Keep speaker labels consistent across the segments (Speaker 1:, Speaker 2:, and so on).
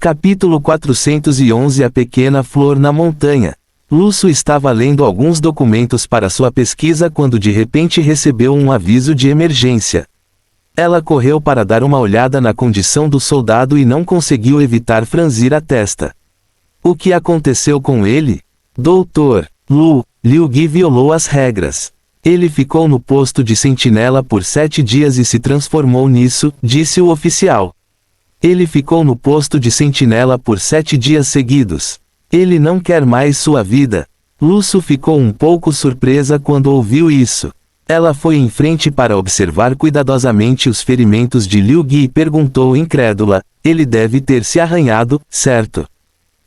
Speaker 1: Capítulo 411 A Pequena Flor na Montanha. Lúcio estava lendo alguns documentos para sua pesquisa quando de repente recebeu um aviso de emergência. Ela correu para dar uma olhada na condição do soldado e não conseguiu evitar franzir a testa. O que aconteceu com ele? Doutor, Liu Gui violou as regras. Ele ficou no posto de sentinela por 7 dias e se transformou nisso, disse o oficial. Ele ficou no posto de sentinela por 7 dias seguidos. Ele não quer mais sua vida. Lúcio ficou um pouco surpresa quando ouviu isso. Ela foi em frente para observar cuidadosamente os ferimentos de Liu Gui e perguntou incrédula, ele deve ter se arranhado, certo?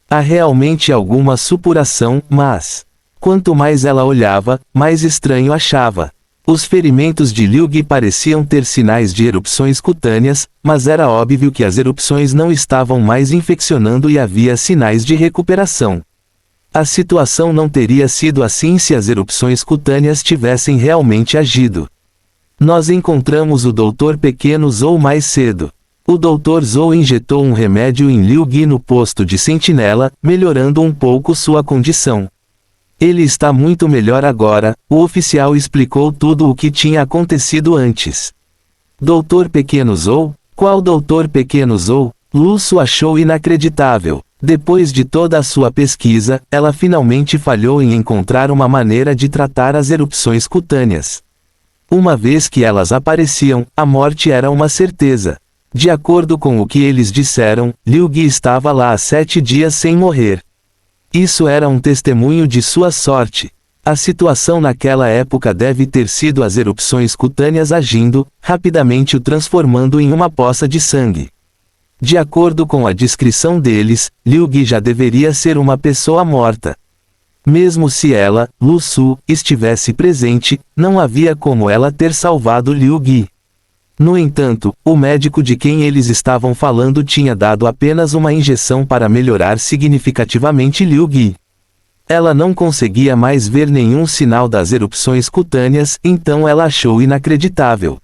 Speaker 1: Há realmente alguma supuração, mas... Quanto mais ela olhava, mais estranho achava. Os ferimentos de Liu Gui pareciam ter sinais de erupções cutâneas, mas era óbvio que as erupções não estavam mais infeccionando e havia sinais de recuperação. A situação não teria sido assim se as erupções cutâneas tivessem realmente agido. Nós encontramos o Dr. Pequeno Zhou mais cedo. O Dr. Zhou injetou um remédio em Liu Gui no posto de sentinela, melhorando um pouco sua condição. Ele está muito melhor agora, o oficial explicou tudo o que tinha acontecido antes. Dr. Pequeno Zhou? Qual Dr. Pequeno Zhou? Lúcio achou inacreditável. Depois de toda a sua pesquisa, ela finalmente falhou em encontrar uma maneira de tratar as erupções cutâneas. Uma vez que elas apareciam, a morte era uma certeza. De acordo com o que eles disseram, Liu Gui estava lá há 7 dias sem morrer. Isso era um testemunho de sua sorte. A situação naquela época deve ter sido as erupções cutâneas agindo, rapidamente o transformando em uma poça de sangue. De acordo com a descrição deles, Liu Gui já deveria ser uma pessoa morta. Mesmo se ela, Lúcio, estivesse presente, não havia como ela ter salvado Liu Gui. No entanto, o médico de quem eles estavam falando tinha dado apenas uma injeção para melhorar significativamente Liu Gui. Ela não conseguia mais ver nenhum sinal das erupções cutâneas, então ela achou inacreditável.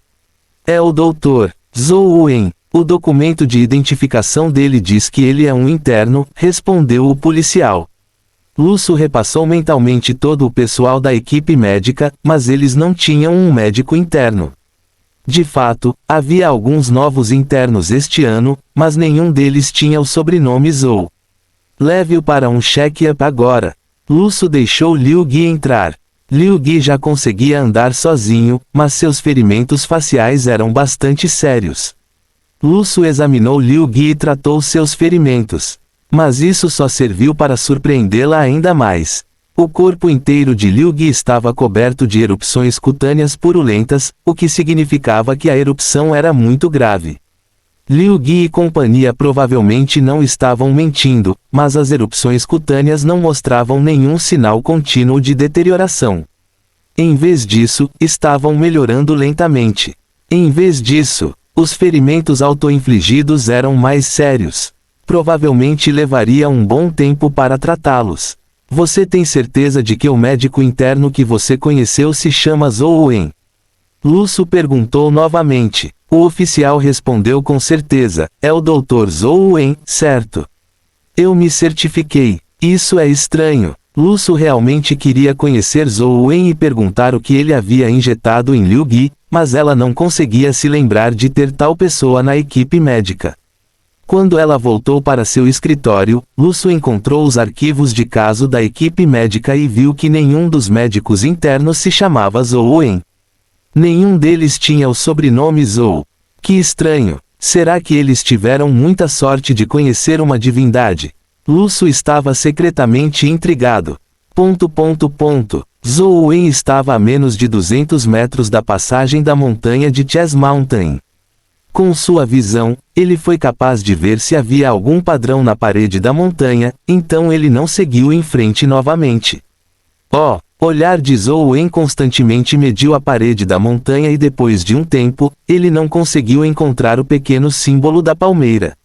Speaker 1: É o Dr. Zhou Wen. O documento de identificação dele diz que ele é um interno, respondeu o policial. Lúcio repassou mentalmente todo o pessoal da equipe médica, mas eles não tinham um médico interno. De fato, havia alguns novos internos este ano, mas nenhum deles tinha o sobrenome Zhou. Leve-o para um check-up agora. Lúcio deixou Liu Gui entrar. Liu Gui já conseguia andar sozinho, mas seus ferimentos faciais eram bastante sérios. Lúcio examinou Liu Gui e tratou seus ferimentos. Mas isso só serviu para surpreendê-la ainda mais. O corpo inteiro de Liu Gui estava coberto de erupções cutâneas purulentas, o que significava que a erupção era muito grave. Liu Gui e companhia provavelmente não estavam mentindo, mas as erupções cutâneas não mostravam nenhum sinal contínuo de deterioração. Em vez disso, estavam melhorando lentamente. Em vez disso, os ferimentos autoinfligidos eram mais sérios. Provavelmente levaria um bom tempo para tratá-los. Você tem certeza de que o médico interno que você conheceu se chama Zhou Wen? Lúcio perguntou novamente. O oficial respondeu com certeza, é o Dr. Zhou Wen, certo? Eu me certifiquei. Isso é estranho. Lúcio realmente queria conhecer Zhou Wen e perguntar o que ele havia injetado em Liu Gui, mas ela não conseguia se lembrar de ter tal pessoa na equipe médica. Quando ela voltou para seu escritório, Lúcio encontrou os arquivos de caso da equipe médica e viu que nenhum dos médicos internos se chamava Zhou Wen. Nenhum deles tinha o sobrenome Zhou. Que estranho. Será que eles tiveram muita sorte de conhecer uma divindade? Lúcio estava secretamente intrigado. Zhou Wen estava a menos de 200 metros da passagem da montanha de Chess Mountain. Com sua visão, ele foi capaz de ver se havia algum padrão na parede da montanha, então ele não seguiu em frente novamente. Olhar de Zhou Wen constantemente mediu a parede da montanha e depois de um tempo, ele não conseguiu encontrar o pequeno símbolo da palmeira.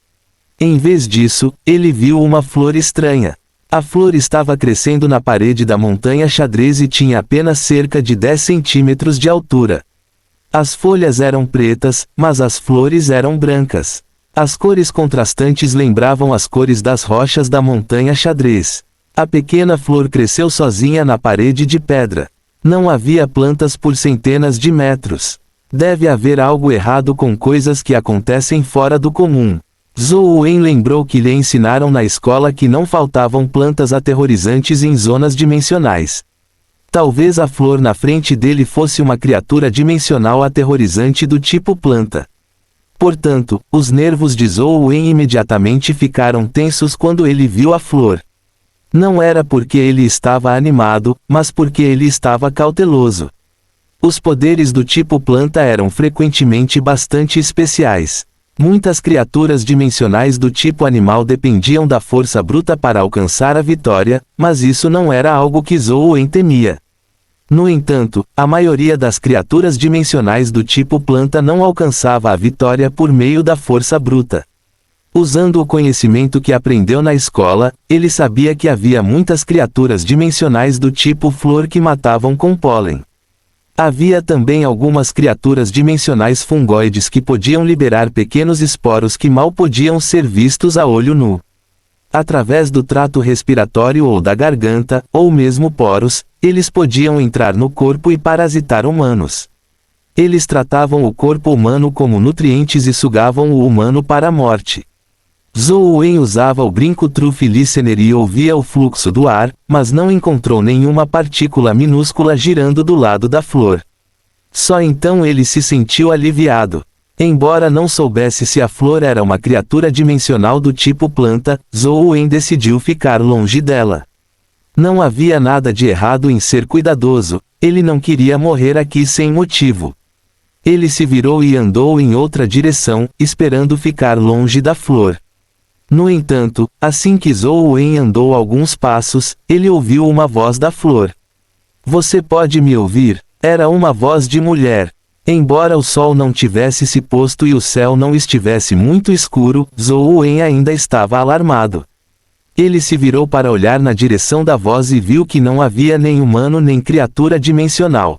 Speaker 1: Em vez disso, ele viu uma flor estranha. A flor estava crescendo na parede da montanha xadrez e tinha apenas cerca de 10 centímetros de altura. As folhas eram pretas, mas as flores eram brancas. As cores contrastantes lembravam as cores das rochas da montanha xadrez. A pequena flor cresceu sozinha na parede de pedra. Não havia plantas por centenas de metros. Deve haver algo errado com coisas que acontecem fora do comum. Zhou Wen lembrou que lhe ensinaram na escola que não faltavam plantas aterrorizantes em zonas dimensionais. Talvez a flor na frente dele fosse uma criatura dimensional aterrorizante do tipo planta. Portanto, os nervos de Zhou Wen imediatamente ficaram tensos quando ele viu a flor. Não era porque ele estava animado, mas porque ele estava cauteloso. Os poderes do tipo planta eram frequentemente bastante especiais. Muitas criaturas dimensionais do tipo animal dependiam da força bruta para alcançar a vitória, mas isso não era algo que Zhou Wen temia. No entanto, a maioria das criaturas dimensionais do tipo planta não alcançava a vitória por meio da força bruta. Usando o conhecimento que aprendeu na escola, ele sabia que havia muitas criaturas dimensionais do tipo flor que matavam com pólen. Havia também algumas criaturas dimensionais fungoides que podiam liberar pequenos esporos que mal podiam ser vistos a olho nu. Através do trato respiratório ou da garganta, ou mesmo poros, eles podiam entrar no corpo e parasitar humanos. Eles tratavam o corpo humano como nutrientes e sugavam o humano para a morte. Zhou Wen usava o brinco Truth Listener e ouvia o fluxo do ar, mas não encontrou nenhuma partícula minúscula girando do lado da flor. Só então ele se sentiu aliviado. Embora não soubesse se a flor era uma criatura dimensional do tipo planta, Zhou Wen decidiu ficar longe dela. Não havia nada de errado em ser cuidadoso, ele não queria morrer aqui sem motivo. Ele se virou e andou em outra direção, esperando ficar longe da flor. No entanto, assim que Zhou Wen andou alguns passos, ele ouviu uma voz da flor. "Você pode me ouvir?" Era uma voz de mulher. Embora o sol não tivesse se posto e o céu não estivesse muito escuro, Zhou Wen ainda estava alarmado. Ele se virou para olhar na direção da voz e viu que não havia nem humano nem criatura dimensional.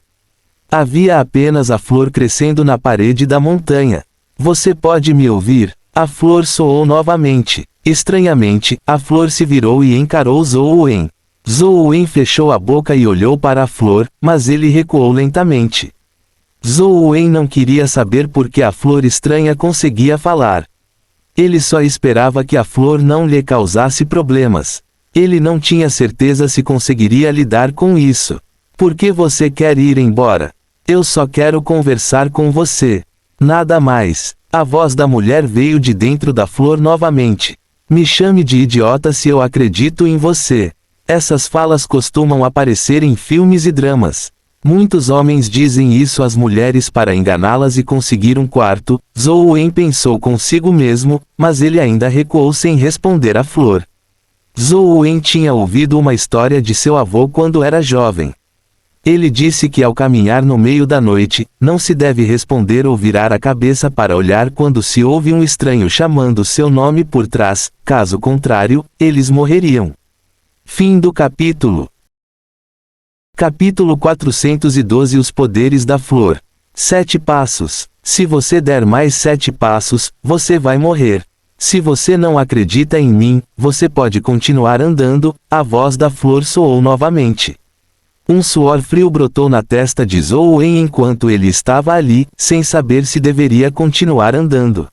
Speaker 1: Havia apenas a flor crescendo na parede da montanha. "Você pode me ouvir?" A flor soou novamente. Estranhamente, a flor se virou e encarou Zhou Wen. Zhou Wen fechou a boca e olhou para a flor, mas ele recuou lentamente. Zhou Wen não queria saber por que a flor estranha conseguia falar. Ele só esperava que a flor não lhe causasse problemas. Ele não tinha certeza se conseguiria lidar com isso. "Por que você quer ir embora?" "Eu só quero conversar com você. Nada mais." A voz da mulher veio de dentro da flor novamente. "Me chame de idiota se eu acredito em você." Essas falas costumam aparecer em filmes e dramas. Muitos homens dizem isso às mulheres para enganá-las e conseguir um quarto. Zhou Wen pensou consigo mesmo, mas ele ainda recuou sem responder à flor. Zhou Wen tinha ouvido uma história de seu avô quando era jovem. Ele disse que ao caminhar no meio da noite, não se deve responder ou virar a cabeça para olhar quando se ouve um estranho chamando seu nome por trás, caso contrário, eles morreriam. Fim do capítulo. Capítulo 412 Os poderes da flor. 7 passos. Se você der mais 7 passos, você vai morrer. Se você não acredita em mim, você pode continuar andando. A voz da flor soou novamente. Um suor frio brotou na testa de Zhou Wen enquanto ele estava ali, sem saber se deveria continuar andando.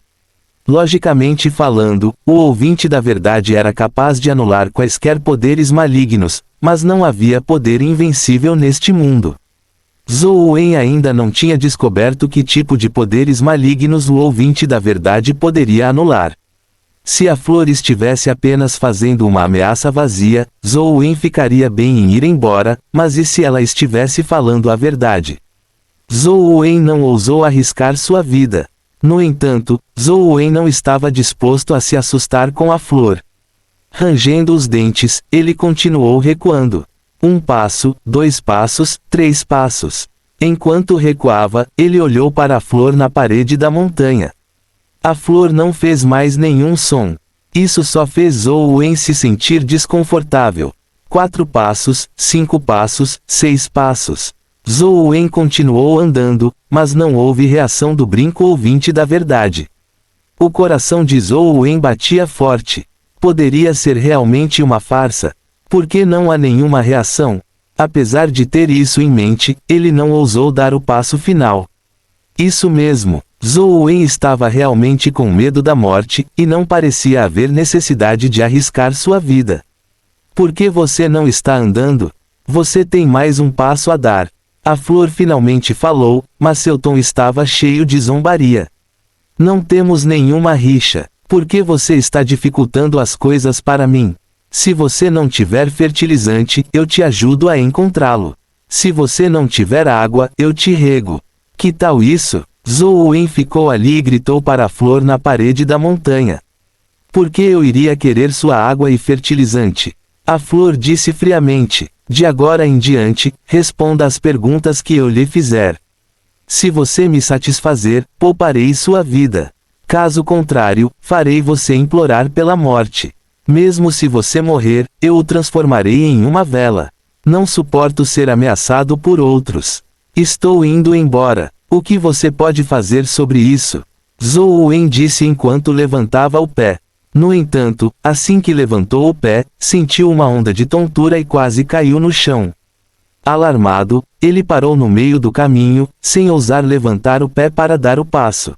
Speaker 1: Logicamente falando, o ouvinte da verdade era capaz de anular quaisquer poderes malignos, mas não havia poder invencível neste mundo. Zhou Wen ainda não tinha descoberto que tipo de poderes malignos o ouvinte da verdade poderia anular. Se a flor estivesse apenas fazendo uma ameaça vazia, Zhou Wen ficaria bem em ir embora, mas e se ela estivesse falando a verdade? Zhou Wen não ousou arriscar sua vida. No entanto, Zhou Wen não estava disposto a se assustar com a flor. Rangendo os dentes, ele continuou recuando. 1 passo, 2 passos, 3 passos. Enquanto recuava, ele olhou para a flor na parede da montanha. A flor não fez mais nenhum som. Isso só fez Zhou Wen se sentir desconfortável. 4 passos, 5 passos, 6 passos. Zhou Wen continuou andando, mas não houve reação do brinco ouvinte da verdade. O coração de Zhou Wen batia forte. Poderia ser realmente uma farsa. Por que não há nenhuma reação? Apesar de ter isso em mente, ele não ousou dar o passo final. Isso mesmo, Zhou Wen estava realmente com medo da morte, e não parecia haver necessidade de arriscar sua vida. Por que você não está andando? Você tem mais um passo a dar. A flor finalmente falou, mas seu tom estava cheio de zombaria. Não temos nenhuma rixa. Por que você está dificultando as coisas para mim? Se você não tiver fertilizante, eu te ajudo a encontrá-lo. Se você não tiver água, eu te rego. Que tal isso? Zhou Wen ficou ali e gritou para a flor na parede da montanha. Por que eu iria querer sua água e fertilizante? A flor disse friamente, de agora em diante, responda às perguntas que eu lhe fizer. Se você me satisfazer, pouparei sua vida. Caso contrário, farei você implorar pela morte. Mesmo se você morrer, eu o transformarei em uma vela. Não suporto ser ameaçado por outros. Estou indo embora. O que você pode fazer sobre isso? Zhou Wen disse enquanto levantava o pé. No entanto, assim que levantou o pé, sentiu uma onda de tontura e quase caiu no chão. Alarmado, ele parou no meio do caminho, sem ousar levantar o pé para dar o passo.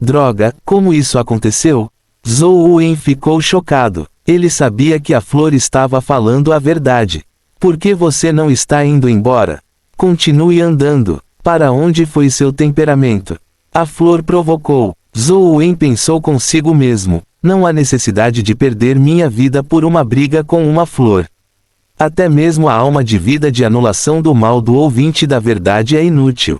Speaker 1: Droga, como isso aconteceu? Zhou Wen ficou chocado. Ele sabia que a flor estava falando a verdade. Por que você não está indo embora? Continue andando. Para onde foi seu temperamento? A flor provocou. Zhou Wen pensou consigo mesmo. Não há necessidade de perder minha vida por uma briga com uma flor. Até mesmo a alma de vida de anulação do mal do ouvinte da verdade é inútil.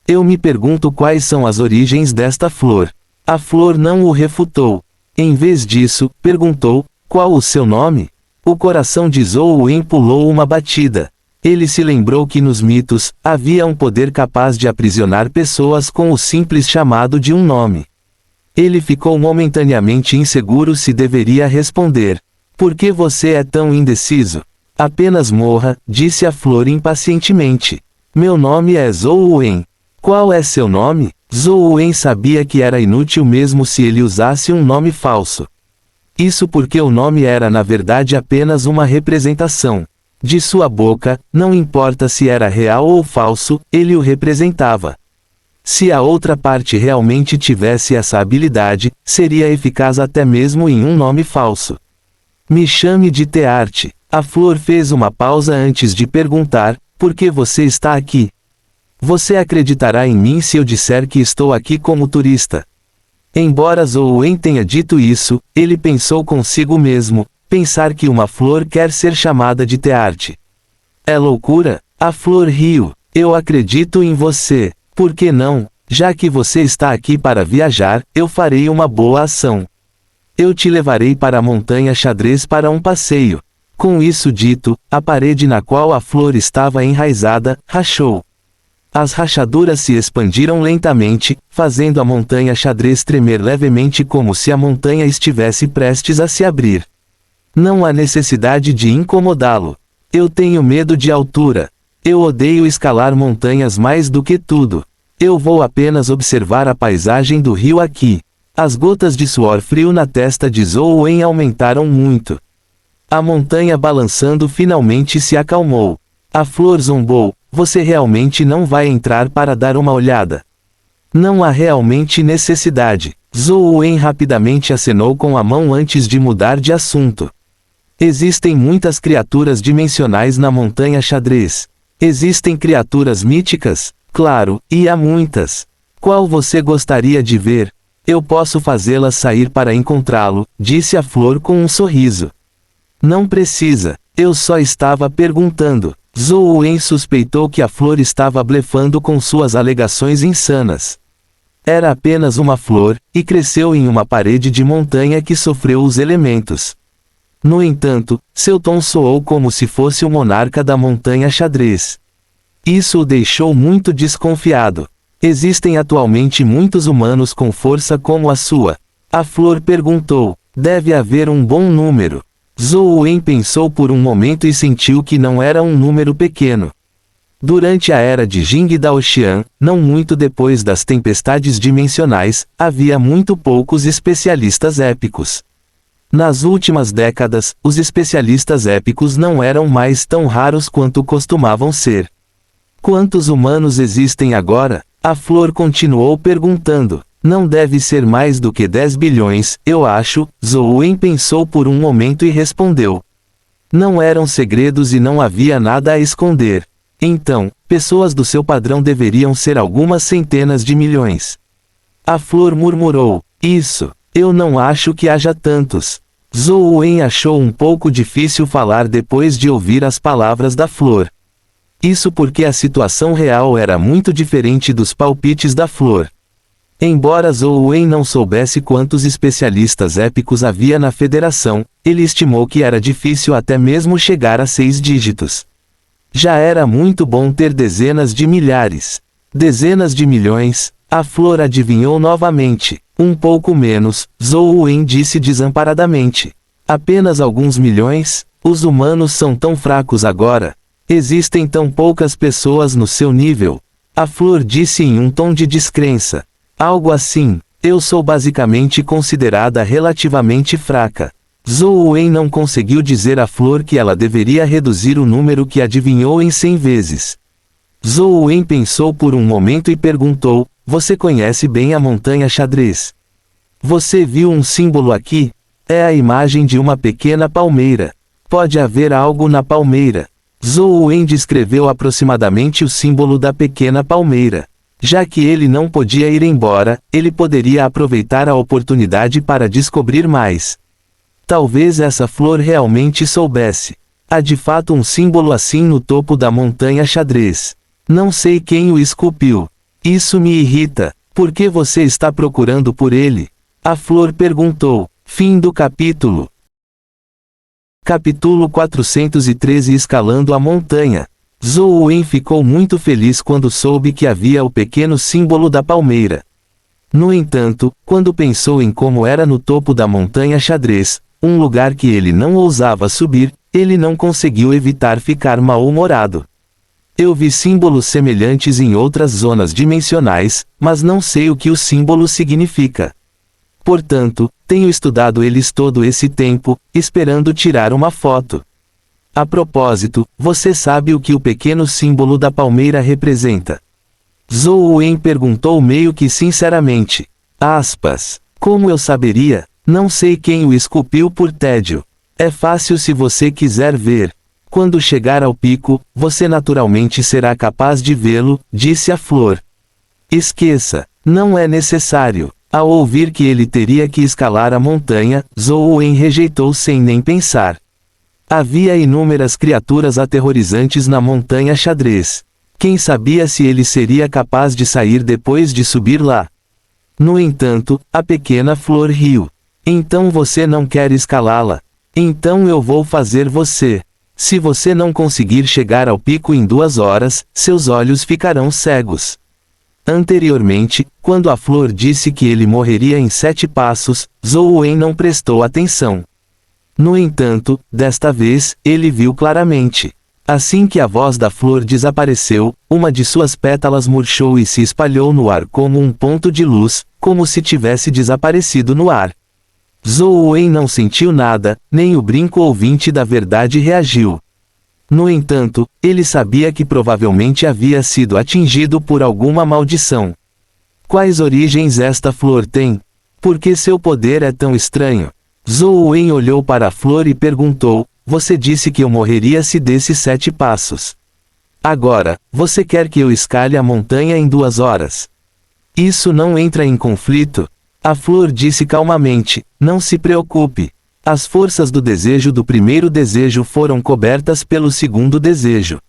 Speaker 1: Eu me pergunto quais são as origens desta flor. A flor não o refutou. Em vez disso, perguntou, qual o seu nome? O coração de Zhou Wen pulou uma batida. Ele se lembrou que nos mitos, havia um poder capaz de aprisionar pessoas com o simples chamado de um nome. Ele ficou momentaneamente inseguro se deveria responder. Por que você é tão indeciso? Apenas morra, disse a flor impacientemente. Meu nome é Zhou Wen. Qual é seu nome? Zhou Wen sabia que era inútil mesmo se ele usasse um nome falso. Isso porque o nome era na verdade apenas uma representação. De sua boca, não importa se era real ou falso, ele o representava. Se a outra parte realmente tivesse essa habilidade, seria eficaz até mesmo em um nome falso. Me chame de Tearte. A flor fez uma pausa antes de perguntar, por que você está aqui? Você acreditará em mim se eu disser que estou aqui como turista. Embora Zhou Wen tenha dito isso, ele pensou consigo mesmo, pensar que uma flor quer ser chamada de Tearte. É loucura? A flor riu. Eu acredito em você. Por que não? Já que você está aqui para viajar, eu farei uma boa ação. Eu te levarei para a montanha xadrez para um passeio. Com isso dito, a parede na qual a flor estava enraizada, rachou. As rachaduras se expandiram lentamente, fazendo a montanha xadrez tremer levemente como se a montanha estivesse prestes a se abrir. Não há necessidade de incomodá-lo. Eu tenho medo de altura. Eu odeio escalar montanhas mais do que tudo. Eu vou apenas observar a paisagem do rio aqui. As gotas de suor frio na testa de Zhou Wen aumentaram muito. A montanha balançando finalmente se acalmou. A flor zombou. Você realmente não vai entrar para dar uma olhada? Não há realmente necessidade. Zhou Wen rapidamente acenou com a mão antes de mudar de assunto. Existem muitas criaturas dimensionais na montanha xadrez. Existem criaturas míticas? Claro, e há muitas. Qual você gostaria de ver? Eu posso fazê-las sair para encontrá-lo, disse a flor com um sorriso. Não precisa, eu só estava perguntando. Zhou Wen suspeitou que a flor estava blefando com suas alegações insanas. Era apenas uma flor, e cresceu em uma parede de montanha que sofreu os elementos. No entanto, seu tom soou como se fosse o monarca da montanha xadrez. Isso o deixou muito desconfiado. Existem atualmente muitos humanos com força como a sua? A flor perguntou. Deve haver um bom número. Zhou Wen pensou por um momento e sentiu que não era um número pequeno. Durante a era de Jing Daoxian, não muito depois das tempestades dimensionais, havia muito poucos especialistas épicos. Nas últimas décadas, os especialistas épicos não eram mais tão raros quanto costumavam ser. Quantos humanos existem agora? A flor continuou perguntando. Não deve ser mais do que 10 bilhões, eu acho. Zhou Wen pensou por um momento e respondeu. Não eram segredos e não havia nada a esconder. Então, pessoas do seu padrão deveriam ser algumas centenas de milhões. A flor murmurou. Isso, eu não acho que haja tantos. Zhou Wen achou um pouco difícil falar depois de ouvir as palavras da flor. Isso porque a situação real era muito diferente dos palpites da flor. Embora Zhou Wen não soubesse quantos especialistas épicos havia na federação, ele estimou que era difícil até mesmo chegar a 6 dígitos. Já era muito bom ter dezenas de milhares. Dezenas de milhões, a flor adivinhou novamente. Um pouco menos, Zhou Wen disse desamparadamente. Apenas alguns milhões? Os humanos são tão fracos agora. Existem tão poucas pessoas no seu nível. A flor disse em um tom de descrença. Algo assim, eu sou basicamente considerada relativamente fraca. Zhou Wen não conseguiu dizer à flor que ela deveria reduzir o número que adivinhou em 100 vezes. Zhou Wen pensou por um momento e perguntou, você conhece bem a montanha xadrez? Você viu um símbolo aqui? É a imagem de uma pequena palmeira. Pode haver algo na palmeira. Zhou Wen descreveu aproximadamente o símbolo da pequena palmeira. Já que ele não podia ir embora, ele poderia aproveitar a oportunidade para descobrir mais. Talvez essa flor realmente soubesse. Há de fato um símbolo assim no topo da montanha xadrez. Não sei quem o esculpiu. Isso me irrita. Por que você está procurando por ele? A flor perguntou. Fim do capítulo. Capítulo 413 Escalando a montanha. Zhou Wen ficou muito feliz quando soube que havia o pequeno símbolo da palmeira. No entanto, quando pensou em como era no topo da montanha xadrez, um lugar que ele não ousava subir, ele não conseguiu evitar ficar mal-humorado. Eu vi símbolos semelhantes em outras zonas dimensionais, mas não sei o que o símbolo significa. Portanto, tenho estudado eles todo esse tempo, esperando tirar uma foto. A propósito, você sabe o que o pequeno símbolo da palmeira representa? Zhou Wen perguntou meio que sinceramente. Aspas. Como eu saberia? Não sei quem o esculpiu por tédio. É fácil se você quiser ver. Quando chegar ao pico, você naturalmente será capaz de vê-lo, disse a flor. Esqueça. Não é necessário. Ao ouvir que ele teria que escalar a montanha, Zhou Wen rejeitou sem nem pensar. Havia inúmeras criaturas aterrorizantes na montanha xadrez. Quem sabia se ele seria capaz de sair depois de subir lá? No entanto, a pequena flor riu. Então você não quer escalá-la? Então eu vou fazer você. Se você não conseguir chegar ao pico em 2 horas, seus olhos ficarão cegos. Anteriormente, quando a flor disse que ele morreria em 7 passos, Zhou Wen não prestou atenção. No entanto, desta vez, ele viu claramente. Assim que a voz da flor desapareceu, uma de suas pétalas murchou e se espalhou no ar como um ponto de luz, como se tivesse desaparecido no ar. Zhou Wen não sentiu nada, nem o brinco ouvinte da verdade reagiu. No entanto, ele sabia que provavelmente havia sido atingido por alguma maldição. Quais origens esta flor tem? Por que seu poder é tão estranho? Zhou Wen olhou para a flor e perguntou, você disse que eu morreria se desse 7 passos. Agora, você quer que eu escale a montanha em 2 horas? Isso não entra em conflito? A flor disse calmamente, não se preocupe. As forças do desejo do primeiro desejo foram cobertas pelo segundo desejo.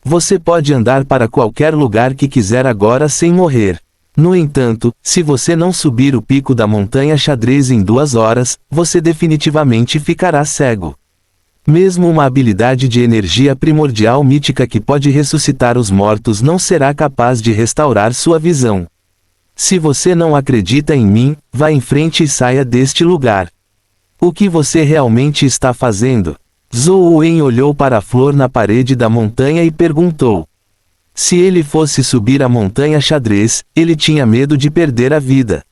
Speaker 1: Você pode andar para qualquer lugar que quiser agora sem morrer. No entanto, se você não subir o pico da montanha xadrez em 2 horas, você definitivamente ficará cego. Mesmo uma habilidade de energia primordial mítica que pode ressuscitar os mortos não será capaz de restaurar sua visão. Se você não acredita em mim, vá em frente e saia deste lugar. O que você realmente está fazendo? Zhou Wen olhou para a flor na parede da montanha e perguntou. Se ele fosse subir a montanha xadrez, ele tinha medo de perder a vida.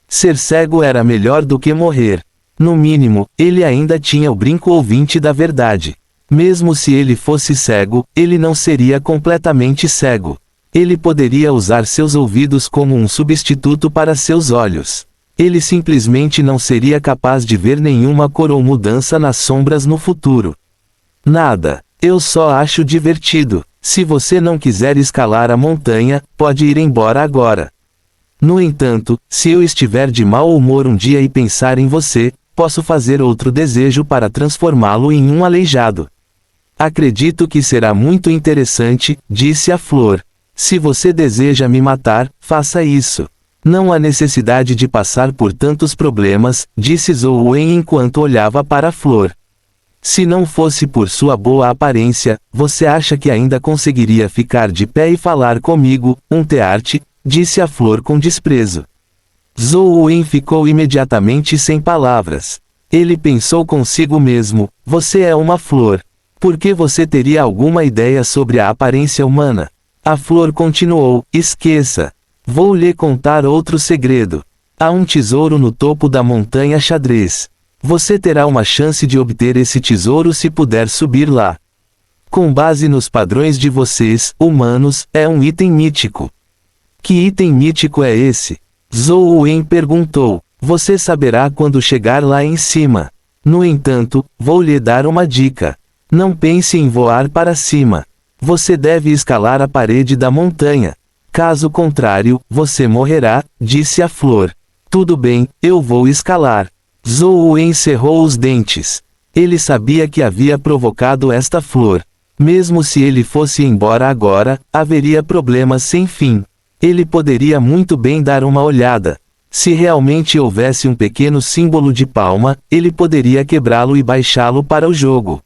Speaker 1: Ser cego era melhor do que morrer. No mínimo, ele ainda tinha o brinco ouvinte da verdade. Mesmo se ele fosse cego, ele não seria completamente cego. Ele poderia usar seus ouvidos como um substituto para seus olhos. Ele simplesmente não seria capaz de ver nenhuma cor ou mudança nas sombras no futuro. Nada. Eu só acho divertido. Se você não quiser escalar a montanha, pode ir embora agora. No entanto, se eu estiver de mau humor um dia e pensar em você, posso fazer outro desejo para transformá-lo em um aleijado. Acredito que será muito interessante, disse a flor. Se você deseja me matar, faça isso. Não há necessidade de passar por tantos problemas, disse Zhou Wen enquanto olhava para a flor. Se não fosse por sua boa aparência, você acha que ainda conseguiria ficar de pé e falar comigo, um tearte? Disse a flor com desprezo. Zhou Wen ficou imediatamente sem palavras. Ele pensou consigo mesmo, você é uma flor. Por que você teria alguma ideia sobre a aparência humana? A flor continuou, esqueça. Vou lhe contar outro segredo. Há um tesouro no topo da montanha xadrez. Você terá uma chance de obter esse tesouro se puder subir lá. Com base nos padrões de vocês, humanos, é um item mítico. Que item mítico é esse? Zhou Wen perguntou. Você saberá quando chegar lá em cima. No entanto, vou lhe dar uma dica. Não pense em voar para cima. Você deve escalar a parede da montanha. Caso contrário, você morrerá, disse a flor. Tudo bem, eu vou escalar. Zhou Wen cerrou os dentes. Ele sabia que havia provocado esta flor. Mesmo se ele fosse embora agora, haveria problemas sem fim. Ele poderia muito bem dar uma olhada. Se realmente houvesse um pequeno símbolo de palma, ele poderia quebrá-lo e baixá-lo para o jogo.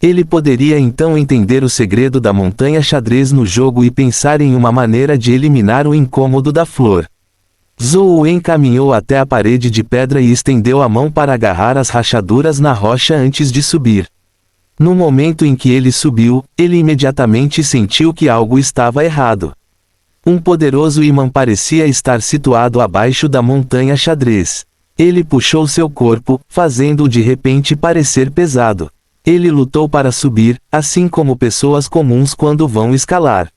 Speaker 1: Ele poderia então entender o segredo da montanha xadrez no jogo e pensar em uma maneira de eliminar o incômodo da flor. Zhou Wen caminhou até a parede de pedra e estendeu a mão para agarrar as rachaduras na rocha antes de subir. No momento em que ele subiu, ele imediatamente sentiu que algo estava errado. Um poderoso ímã parecia estar situado abaixo da montanha xadrez. Ele puxou seu corpo, fazendo-o de repente parecer pesado. Ele lutou para subir, assim como pessoas comuns quando vão escalar.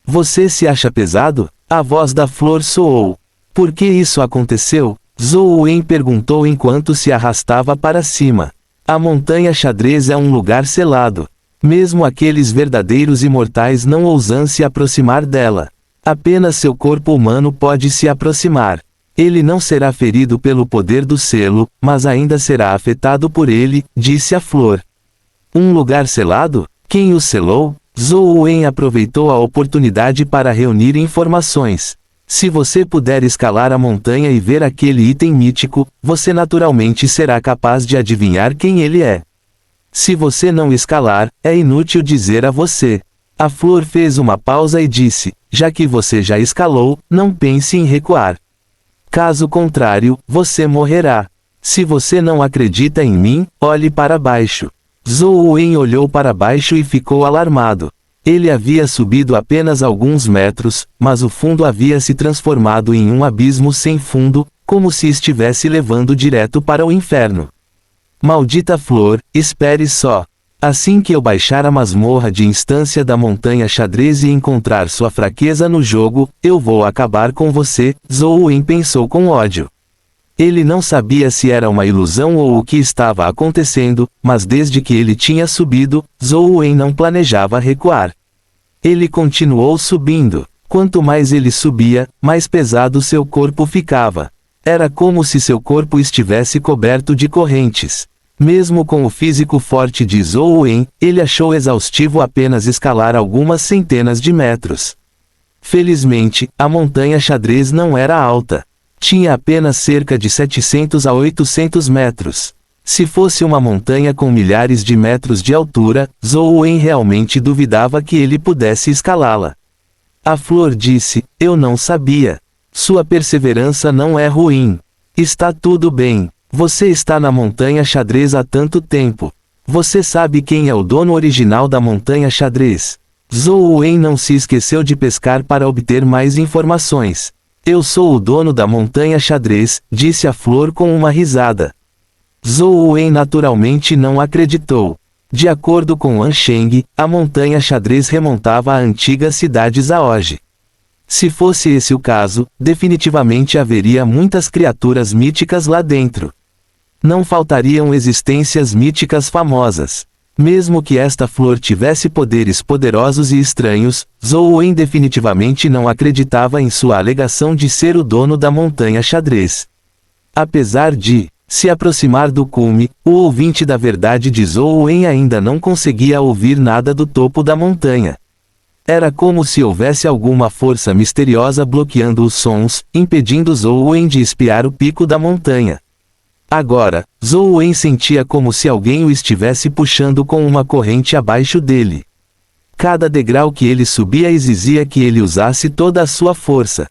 Speaker 1: Você se acha pesado? A voz da flor soou. Por que isso aconteceu? Zhou Wen perguntou enquanto se arrastava para cima. A montanha xadrez é um lugar selado. Mesmo aqueles verdadeiros imortais não ousam se aproximar dela. Apenas seu corpo humano pode se aproximar. Ele não será ferido pelo poder do selo, mas ainda será afetado por ele, disse a flor. Um lugar selado? Quem o selou? Zhou Wen aproveitou a oportunidade para reunir informações. Se você puder escalar a montanha e ver aquele item mítico, você naturalmente será capaz de adivinhar quem ele é. Se você não escalar, é inútil dizer a você. A flor fez uma pausa e disse, já que você já escalou, não pense em recuar. Caso contrário, você morrerá. Se você não acredita em mim, olhe para baixo. Zhou Wen olhou para baixo e ficou alarmado. Ele havia subido apenas alguns metros, mas o fundo havia se transformado em um abismo sem fundo, como se estivesse levando direto para o inferno. Maldita flor, espere só. Assim que eu baixar a masmorra de instância da montanha xadrez e encontrar sua fraqueza no jogo, eu vou acabar com você, Zhou Wen pensou com ódio. Ele não sabia se era uma ilusão ou o que estava acontecendo, mas desde que ele tinha subido, Zhou Wen não planejava recuar. Ele continuou subindo. Quanto mais ele subia, mais pesado seu corpo ficava. Era como se seu corpo estivesse coberto de correntes. Mesmo com o físico forte de Zhou Wen, ele achou exaustivo apenas escalar algumas centenas de metros. Felizmente, a montanha xadrez não era alta. Tinha apenas cerca de 700 a 800 metros. Se fosse uma montanha com milhares de metros de altura, Zhou Wen realmente duvidava que ele pudesse escalá-la. A flor disse, eu não sabia. Sua perseverança não é ruim. Está tudo bem. Você está na montanha xadrez há tanto tempo. Você sabe quem é o dono original da montanha xadrez. Zhou Wen não se esqueceu de pescar para obter mais informações. Eu sou o dono da montanha xadrez, disse a flor com uma risada. Zhou Wen naturalmente não acreditou. De acordo com An Sheng, a montanha xadrez remontava à antiga cidade Zaoge. Se fosse esse o caso, definitivamente haveria muitas criaturas míticas lá dentro. Não faltariam existências míticas famosas. Mesmo que esta flor tivesse poderes poderosos e estranhos, Zhou Wen definitivamente não acreditava em sua alegação de ser o dono da montanha xadrez. Apesar de se aproximar do cume, o ouvinte da verdade de Zhou Wen ainda não conseguia ouvir nada do topo da montanha. Era como se houvesse alguma força misteriosa bloqueando os sons, impedindo Zhou Wen de espiar o pico da montanha. Agora, Zhou Wen sentia como se alguém o estivesse puxando com uma corrente abaixo dele. Cada degrau que ele subia exigia que ele usasse toda a sua força.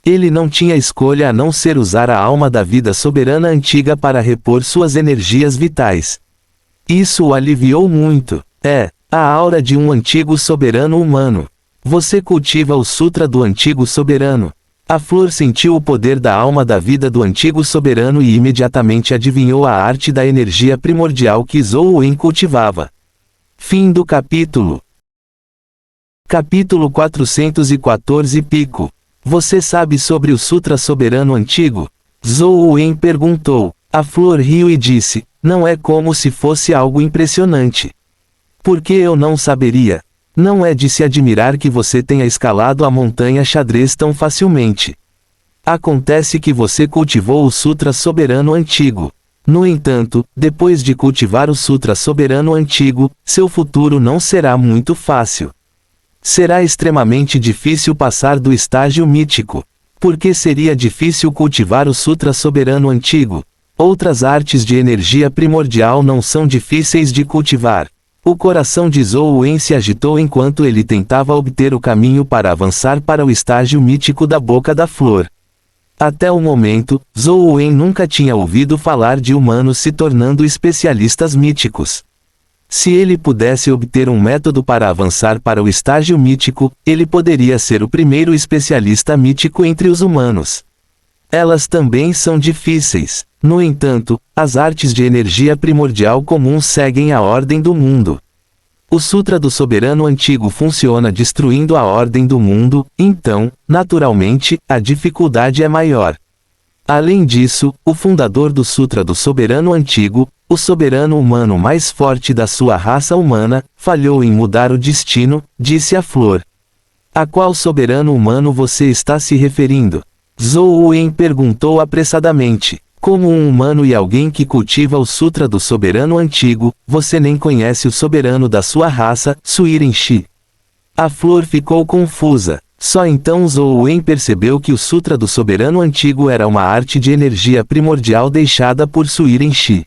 Speaker 1: Ele não tinha escolha a não ser usar a alma da vida soberana antiga para repor suas energias vitais. Isso o aliviou muito. A aura de um antigo soberano humano. Você cultiva o Sutra do Antigo Soberano. A flor sentiu o poder da alma da vida do antigo soberano e imediatamente adivinhou a arte da energia primordial que Zhou Wen cultivava. Fim do capítulo. Capítulo 414 Pico. Você sabe sobre o Sutra Soberano Antigo? Zhou Wen perguntou. A flor riu e disse, não é como se fosse algo impressionante. Por que eu não saberia? Não é de se admirar que você tenha escalado a montanha xadrez tão facilmente. Acontece que você cultivou o Sutra Soberano Antigo. No entanto, depois de cultivar o Sutra Soberano Antigo, seu futuro não será muito fácil. Será extremamente difícil passar do estágio mítico. Por que seria difícil cultivar o Sutra Soberano Antigo? Outras artes de energia primordial não são difíceis de cultivar. O coração de Zhou Wen se agitou enquanto ele tentava obter o caminho para avançar para o estágio mítico da boca da flor. Até o momento, Zhou Wen nunca tinha ouvido falar de humanos se tornando especialistas míticos. Se ele pudesse obter um método para avançar para o estágio mítico, ele poderia ser o primeiro especialista mítico entre os humanos. Elas também são difíceis. No entanto, as artes de energia primordial comum seguem a ordem do mundo. O Sutra do Soberano Antigo funciona destruindo a ordem do mundo, então, naturalmente, a dificuldade é maior. Além disso, o fundador do Sutra do Soberano Antigo, o soberano humano mais forte da sua raça humana, falhou em mudar o destino, disse a flor. A qual soberano humano você está se referindo? Zhou Wen perguntou apressadamente. Como um humano e alguém que cultiva o Sutra do Soberano Antigo, você nem conhece o soberano da sua raça, Suiren Shi. A flor ficou confusa. Só então Zhou Wen percebeu que o Sutra do Soberano Antigo era uma arte de energia primordial deixada por Suiren Shi.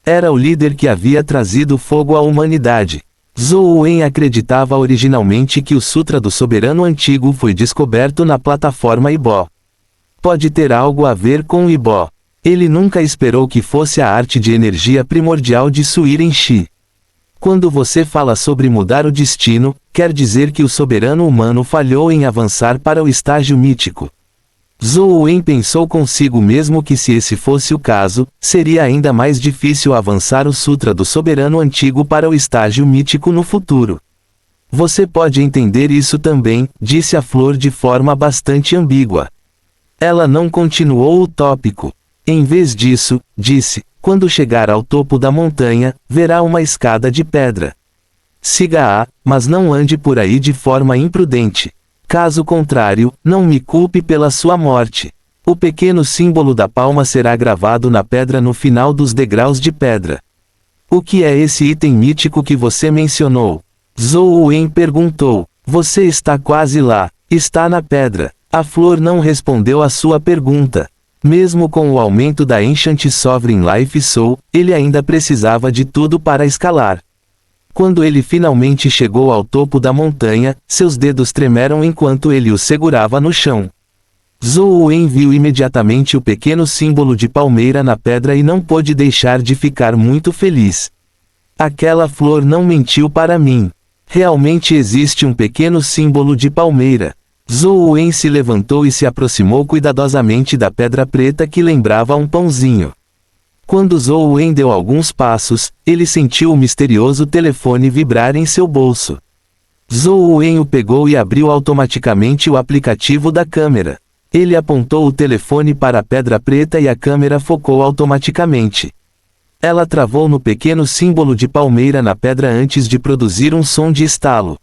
Speaker 1: Era o líder que havia trazido fogo à humanidade. Zhou Wen acreditava originalmente que o Sutra do Soberano Antigo foi descoberto na plataforma Ibó. Pode ter algo a ver com Ibó. Ele nunca esperou que fosse a arte de energia primordial de Suiren Shi. Quando você fala sobre mudar o destino, quer dizer que o soberano humano falhou em avançar para o estágio mítico. Zhou Wen pensou consigo mesmo que se esse fosse o caso, seria ainda mais difícil avançar o Sutra do Soberano Antigo para o estágio mítico no futuro. Você pode entender isso também, disse a flor de forma bastante ambígua. Ela não continuou o tópico. Em vez disso, disse, quando chegar ao topo da montanha, verá uma escada de pedra. Siga-a, mas não ande por aí de forma imprudente. Caso contrário, não me culpe pela sua morte. O pequeno símbolo da palma será gravado na pedra no final dos degraus de pedra. O que é esse item mítico que você mencionou? Zhou Wen perguntou. Você está quase lá. Está na pedra. A flor não respondeu à sua pergunta. Mesmo com o aumento da Ancient Sovereign Life Soul, ele ainda precisava de tudo para escalar. Quando ele finalmente chegou ao topo da montanha, seus dedos tremeram enquanto ele o segurava no chão. Zhou Wen viu imediatamente o pequeno símbolo de palmeira na pedra e não pôde deixar de ficar muito feliz. Aquela flor não mentiu para mim. Realmente existe um pequeno símbolo de palmeira. Zhou Wen se levantou e se aproximou cuidadosamente da pedra preta que lembrava um pãozinho. Quando Zhou Wen deu alguns passos, ele sentiu o misterioso telefone vibrar em seu bolso. Zhou Wen o pegou e abriu automaticamente o aplicativo da câmera. Ele apontou o telefone para a pedra preta e a câmera focou automaticamente. Ela travou no pequeno símbolo de palmeira na pedra antes de produzir um som de estalo.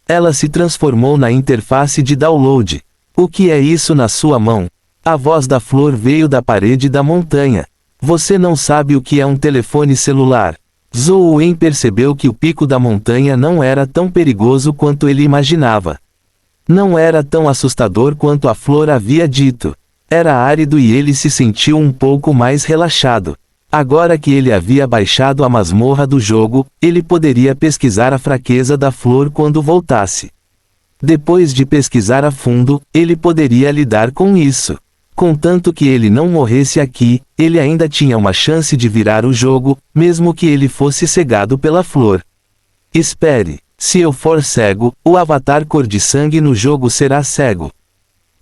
Speaker 1: Ela se transformou na interface de download. O que é isso na sua mão? A voz da flor veio da parede da montanha. Você não sabe o que é um telefone celular. Zhou Wen percebeu que o pico da montanha não era tão perigoso quanto ele imaginava. Não era tão assustador quanto a flor havia dito. Era árido e ele se sentiu um pouco mais relaxado. Agora que ele havia baixado a masmorra do jogo, ele poderia pesquisar a fraqueza da flor quando voltasse. Depois de pesquisar a fundo, ele poderia lidar com isso. Contanto que ele não morresse aqui, ele ainda tinha uma chance de virar o jogo, mesmo que ele fosse cegado pela flor. Espere, se eu for cego, o avatar cor de sangue no jogo será cego.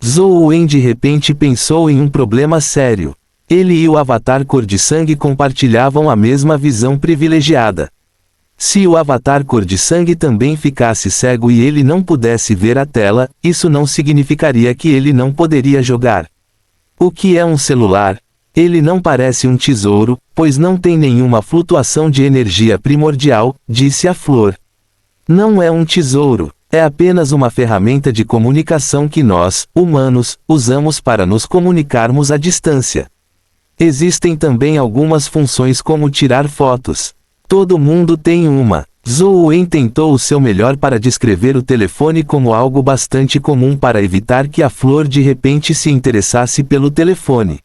Speaker 1: Zhou Wen de repente pensou em um problema sério. Ele e o avatar cor de sangue compartilhavam a mesma visão privilegiada. Se o avatar cor de sangue também ficasse cego e ele não pudesse ver a tela, isso não significaria que ele não poderia jogar. O que é um celular? Ele não parece um tesouro, pois não tem nenhuma flutuação de energia primordial, disse a flor. Não é um tesouro, é apenas uma ferramenta de comunicação que nós, humanos, usamos para nos comunicarmos à distância. Existem também algumas funções como tirar fotos. Todo mundo tem uma. Zhou Wen tentou o seu melhor para descrever o telefone como algo bastante comum para evitar que a flor de repente se interessasse pelo telefone.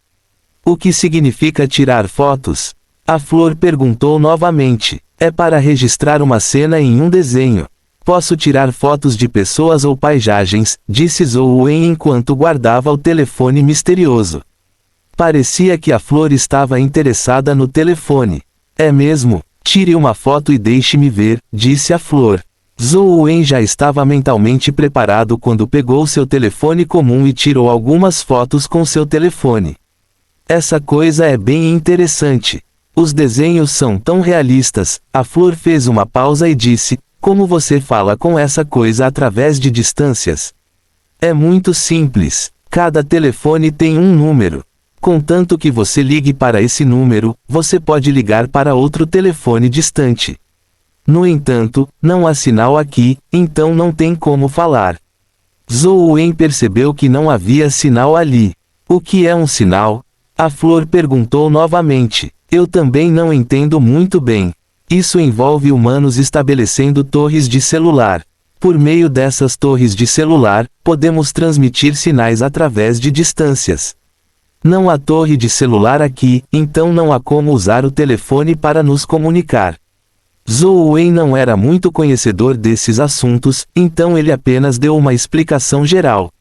Speaker 1: O que significa tirar fotos? A flor perguntou novamente. É para registrar uma cena em um desenho. Posso tirar fotos de pessoas ou paisagens, disse Zhou Wen enquanto guardava o telefone misterioso. Parecia que a flor estava interessada no telefone. É mesmo? Tire uma foto e deixe-me ver, disse a flor. Zhou Wen já estava mentalmente preparado quando pegou seu telefone comum e tirou algumas fotos com seu telefone. Essa coisa é bem interessante. Os desenhos são tão realistas. A flor fez uma pausa e disse, como você fala com essa coisa através de distâncias? É muito simples. Cada telefone tem um número. Contanto que você ligue para esse número, você pode ligar para outro telefone distante. No entanto, não há sinal aqui, então não tem como falar. Zhou Wen percebeu que não havia sinal ali. O que é um sinal? A flor perguntou novamente. Eu também não entendo muito bem. Isso envolve humanos estabelecendo torres de celular. Por meio dessas torres de celular, podemos transmitir sinais através de distâncias. Não há torre de celular aqui, então não há como usar o telefone para nos comunicar. Zhou Wen não era muito conhecedor desses assuntos, então ele apenas deu uma explicação geral.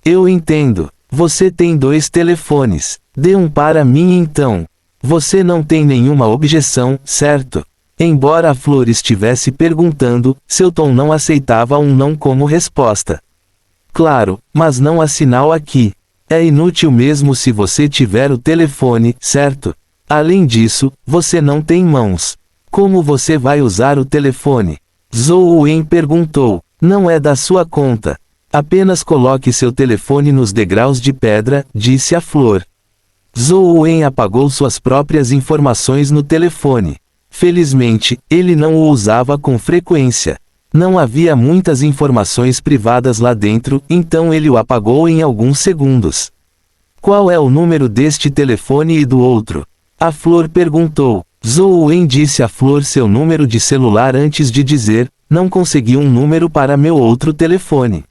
Speaker 1: Eu entendo. Você tem 2 telefones. Dê um para mim então. Você não tem nenhuma objeção, certo? Embora a flor estivesse perguntando, seu tom não aceitava um não como resposta. Claro, mas não há sinal aqui. É inútil mesmo se você tiver o telefone, certo? Além disso, você não tem mãos. Como você vai usar o telefone? Zhou Wen perguntou. Não é da sua conta. Apenas coloque seu telefone nos degraus de pedra, disse a flor. Zhou Wen apagou suas próprias informações no telefone. Felizmente, ele não o usava com frequência. Não havia muitas informações privadas lá dentro, então ele o apagou em alguns segundos. Qual é o número deste telefone e do outro? A flor perguntou. Zhou Wen disse à flor seu número de celular antes de dizer, não consegui um número para meu outro telefone.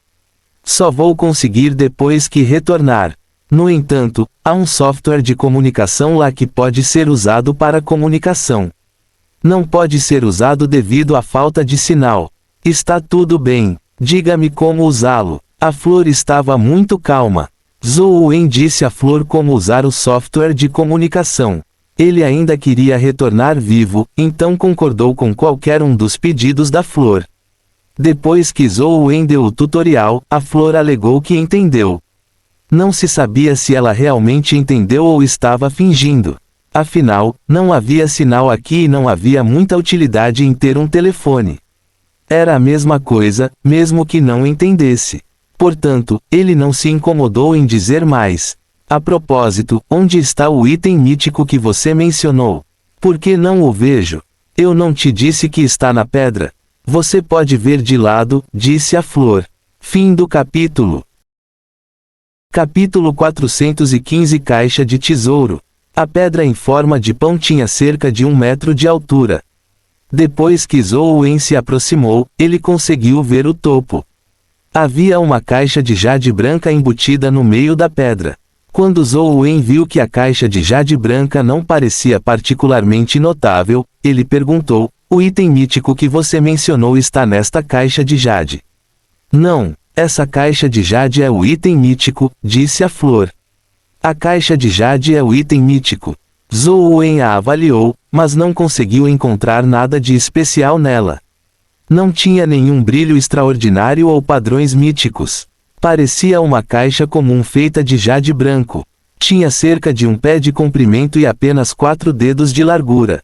Speaker 1: Só vou conseguir depois que retornar. No entanto, há um software de comunicação lá que pode ser usado para comunicação. Não pode ser usado devido à falta de sinal. Está tudo bem. Diga-me como usá-lo. A flor estava muito calma. Zhou Wen disse à flor como usar o software de comunicação. Ele ainda queria retornar vivo, então concordou com qualquer um dos pedidos da flor. Depois que Zhou Wen deu o tutorial, a flor alegou que entendeu. Não se sabia se ela realmente entendeu ou estava fingindo. Afinal, não havia sinal aqui e não havia muita utilidade em ter um telefone. Era a mesma coisa, mesmo que não entendesse. Portanto, ele não se incomodou em dizer mais. A propósito, onde está o item mítico que você mencionou? Por que não o vejo? Eu não te disse que está na pedra. Você pode ver de lado, disse a flor. Fim do capítulo. Capítulo 415 Caixa de tesouro. A pedra em forma de pão tinha cerca de 1 metro de altura. Depois que Zhou Wen se aproximou, ele conseguiu ver o topo. Havia uma caixa de jade branca embutida no meio da pedra. Quando Zhou Wen viu que a caixa de jade branca não parecia particularmente notável, ele perguntou: o item mítico que você mencionou está nesta caixa de jade? Não, essa caixa de jade é o item mítico, disse a flor. A caixa de jade é o item mítico. Zhou Wen a avaliou, mas não conseguiu encontrar nada de especial nela. Não tinha nenhum brilho extraordinário ou padrões míticos. Parecia uma caixa comum feita de jade branco. Tinha cerca de 1 pé de comprimento e apenas 4 dedos de largura.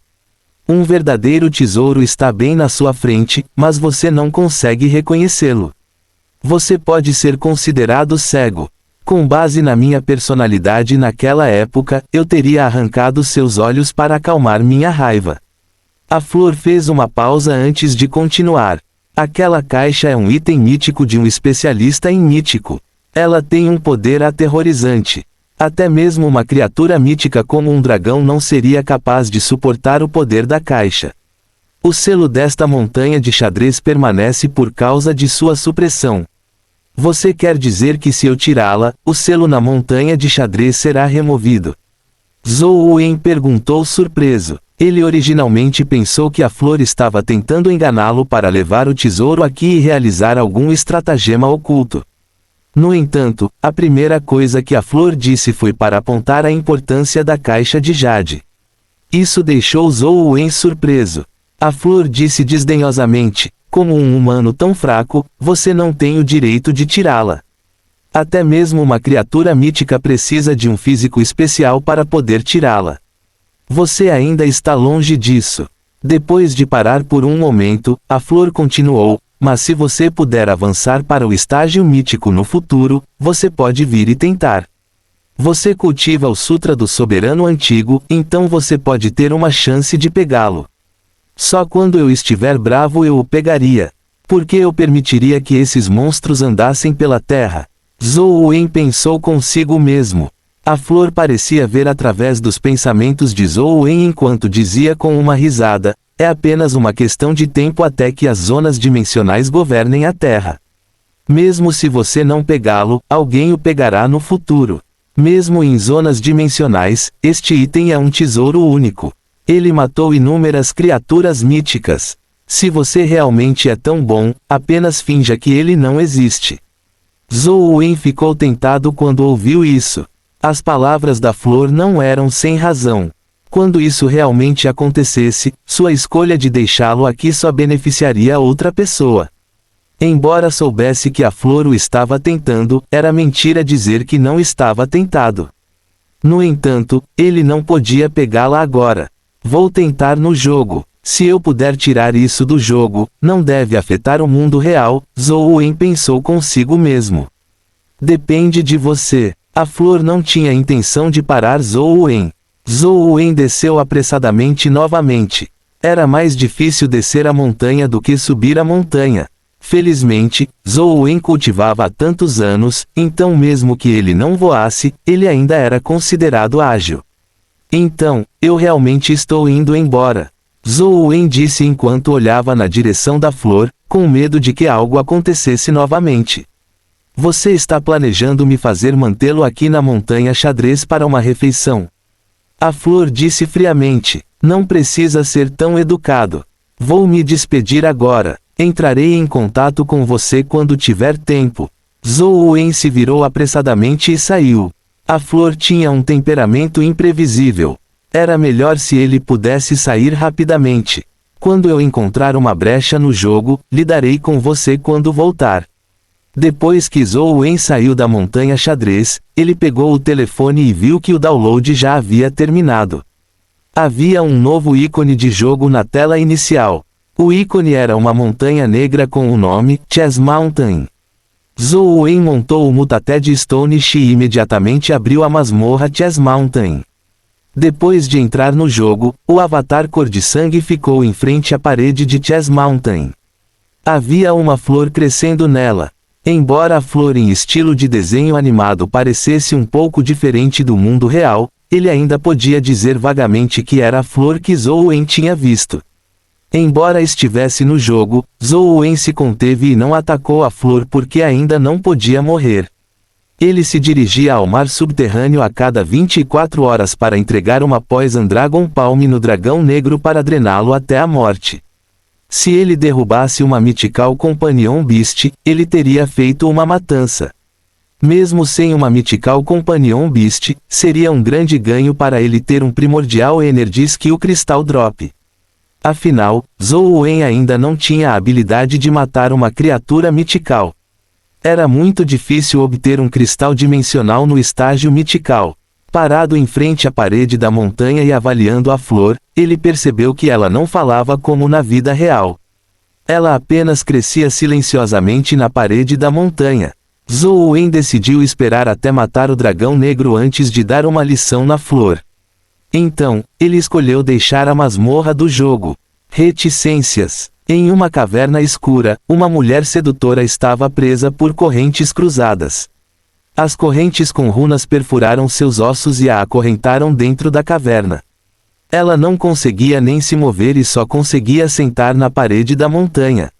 Speaker 1: Um verdadeiro tesouro está bem na sua frente, mas você não consegue reconhecê-lo. Você pode ser considerado cego. Com base na minha personalidade naquela época, eu teria arrancado seus olhos para acalmar minha raiva. A flor fez uma pausa antes de continuar. Aquela caixa é um item mítico de um especialista em mítico. Ela tem um poder aterrorizante. Até mesmo uma criatura mítica como um dragão não seria capaz de suportar o poder da caixa. O selo desta montanha de xadrez permanece por causa de sua supressão. Você quer dizer que se eu tirá-la, o selo na montanha de xadrez será removido? Zhou Wen perguntou surpreso. Ele originalmente pensou que a flor estava tentando enganá-lo para levar o tesouro aqui e realizar algum estratagema oculto. No entanto, a primeira coisa que a flor disse foi para apontar a importância da caixa de jade. Isso deixou Zhou Wen surpreso. A flor disse desdenhosamente: como um humano tão fraco, você não tem o direito de tirá-la. Até mesmo uma criatura mítica precisa de um físico especial para poder tirá-la. Você ainda está longe disso. Depois de parar por um momento, a flor continuou: mas se você puder avançar para o estágio mítico no futuro, você pode vir e tentar. Você cultiva o Sutra do Soberano Antigo, então você pode ter uma chance de pegá-lo. Só quando eu estiver bravo eu o pegaria. Por que eu permitiria que esses monstros andassem pela terra? Zhou Wen pensou consigo mesmo. A flor parecia ver através dos pensamentos de Zhou Wen enquanto dizia com uma risada: é apenas uma questão de tempo até que as zonas dimensionais governem a Terra. Mesmo se você não pegá-lo, alguém o pegará no futuro. Mesmo em zonas dimensionais, este item é um tesouro único. Ele matou inúmeras criaturas míticas. Se você realmente é tão bom, apenas finja que ele não existe. Zhou Wen ficou tentado quando ouviu isso. As palavras da flor não eram sem razão. Quando isso realmente acontecesse, sua escolha de deixá-lo aqui só beneficiaria outra pessoa. Embora soubesse que a flor o estava tentando, era mentira dizer que não estava tentado. No entanto, ele não podia pegá-la agora. Vou tentar no jogo. Se eu puder tirar isso do jogo, não deve afetar o mundo real, Zhou Wen pensou consigo mesmo. Depende de você. A flor não tinha intenção de parar Zhou Wen. Zhou Wen desceu apressadamente novamente. Era mais difícil descer a montanha do que subir a montanha. Felizmente, Zhou Wen cultivava há tantos anos, então mesmo que ele não voasse, ele ainda era considerado ágil. Então, eu realmente estou indo embora. Zhou Wen disse enquanto olhava na direção da flor, com medo de que algo acontecesse novamente. Você está planejando me fazer mantê-lo aqui na montanha xadrez para uma refeição? A flor disse friamente: não precisa ser tão educado. Vou me despedir agora. Entrarei em contato com você quando tiver tempo. Zhou Wen se virou apressadamente e saiu. A flor tinha um temperamento imprevisível. Era melhor se ele pudesse sair rapidamente. Quando eu encontrar uma brecha no jogo, lidarei com você quando voltar. Depois que Zhou Wen saiu da montanha xadrez, ele pegou o telefone e viu que o download já havia terminado. Havia um novo ícone de jogo na tela inicial. O ícone era uma montanha negra com o nome Chess Mountain. Zhou Wen montou o Mutated Astonish e imediatamente abriu a masmorra Chess Mountain. Depois de entrar no jogo, o avatar cor de sangue ficou em frente à parede de Chess Mountain. Havia uma flor crescendo nela. Embora a flor em estilo de desenho animado parecesse um pouco diferente do mundo real, ele ainda podia dizer vagamente que era a flor que Zhou Wen tinha visto. Embora estivesse no jogo, Zhou Wen se conteve e não atacou a flor porque ainda não podia morrer. Ele se dirigia ao mar subterrâneo a cada 24 horas para entregar uma Poison Dragon Palm no dragão negro para drená-lo até a morte. Se ele derrubasse uma Mythical Companion Beast, ele teria feito uma matança. Mesmo sem uma Mythical Companion Beast, seria um grande ganho para ele ter um Primordial Energy Skill Crystal Drop. Afinal, Zhou Wen ainda não tinha a habilidade de matar uma criatura Mythical. Era muito difícil obter um cristal dimensional no estágio Mythical. Parado em frente à parede da montanha e avaliando a flor, ele percebeu que ela não falava como na vida real. Ela apenas crescia silenciosamente na parede da montanha. Zhou Wen decidiu esperar até matar o dragão negro antes de dar uma lição na flor. Então, ele escolheu deixar a masmorra do jogo. Reticências. Em uma caverna escura, uma mulher sedutora estava presa por correntes cruzadas. As correntes com runas perfuraram seus ossos e a acorrentaram dentro da caverna. Ela não conseguia nem se mover e só conseguia sentar na parede da montanha.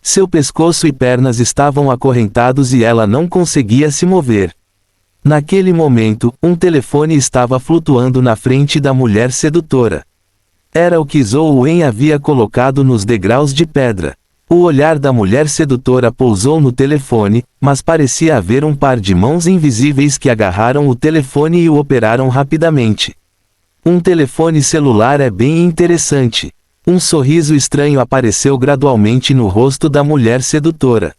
Speaker 1: Seu pescoço e pernas estavam acorrentados e ela não conseguia se mover. Naquele momento, um telefone estava flutuando na frente da mulher sedutora. Era o que Zhou Wen havia colocado nos degraus de pedra. O olhar da mulher sedutora pousou no telefone, mas parecia haver um par de mãos invisíveis que agarraram o telefone e o operaram rapidamente. Um telefone celular é bem interessante. Um sorriso estranho apareceu gradualmente no rosto da mulher sedutora.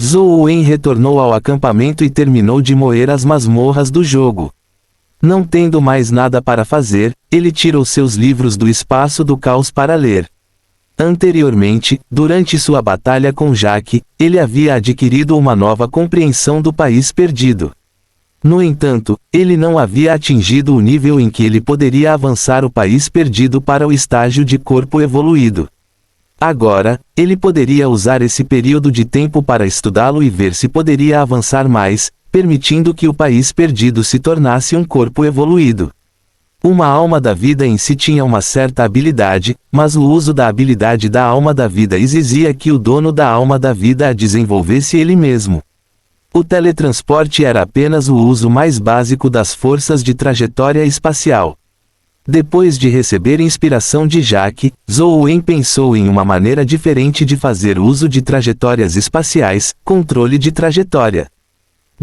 Speaker 1: Zhou Wen retornou ao acampamento e terminou de moer as masmorras do jogo. Não tendo mais nada para fazer, ele tirou seus livros do espaço do caos para ler. Anteriormente, durante sua batalha com Jaque, ele havia adquirido uma nova compreensão do país perdido. No entanto, ele não havia atingido o nível em que ele poderia avançar o país perdido para o estágio de corpo evoluído. Agora, ele poderia usar esse período de tempo para estudá-lo e ver se poderia avançar mais, permitindo que o país perdido se tornasse um corpo evoluído. Uma alma da vida em si tinha uma certa habilidade, mas o uso da habilidade da alma da vida exigia que o dono da alma da vida a desenvolvesse ele mesmo. O teletransporte era apenas o uso mais básico das forças de trajetória espacial. Depois de receber inspiração de Jaque, Zhou Wen pensou em uma maneira diferente de fazer uso de trajetórias espaciais, controle de trajetória.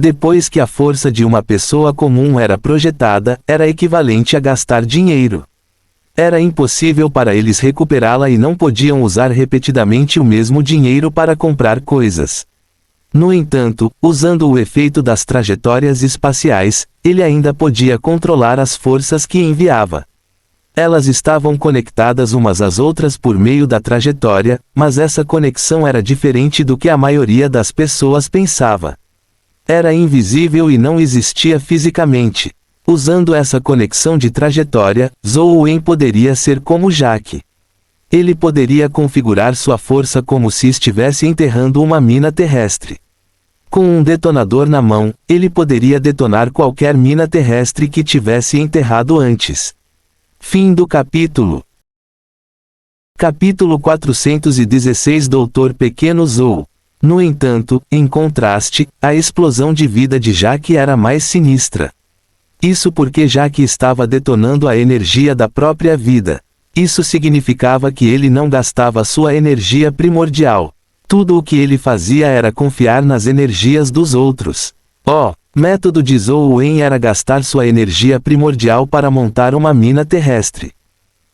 Speaker 1: Depois que a força de uma pessoa comum era projetada, era equivalente a gastar dinheiro. Era impossível para eles recuperá-la e não podiam usar repetidamente o mesmo dinheiro para comprar coisas. No entanto, usando o efeito das trajetórias espaciais, ele ainda podia controlar as forças que enviava. Elas estavam conectadas umas às outras por meio da trajetória, mas essa conexão era diferente do que a maioria das pessoas pensava. Era invisível e não existia fisicamente. Usando essa conexão de trajetória, Zhou Wen poderia ser como Jaque. Ele poderia configurar sua força como se estivesse enterrando uma mina terrestre. Com um detonador na mão, ele poderia detonar qualquer mina terrestre que tivesse enterrado antes. Fim do capítulo. Capítulo 416 Doutor Pequeno Zhou. No entanto, em contraste, a explosão de vida de Jaque era mais sinistra. Isso porque Jaque estava detonando a energia da própria vida. Isso significava que ele não gastava sua energia primordial. Tudo o que ele fazia era confiar nas energias dos outros. O método de Zhou Wen era gastar sua energia primordial para montar uma mina terrestre.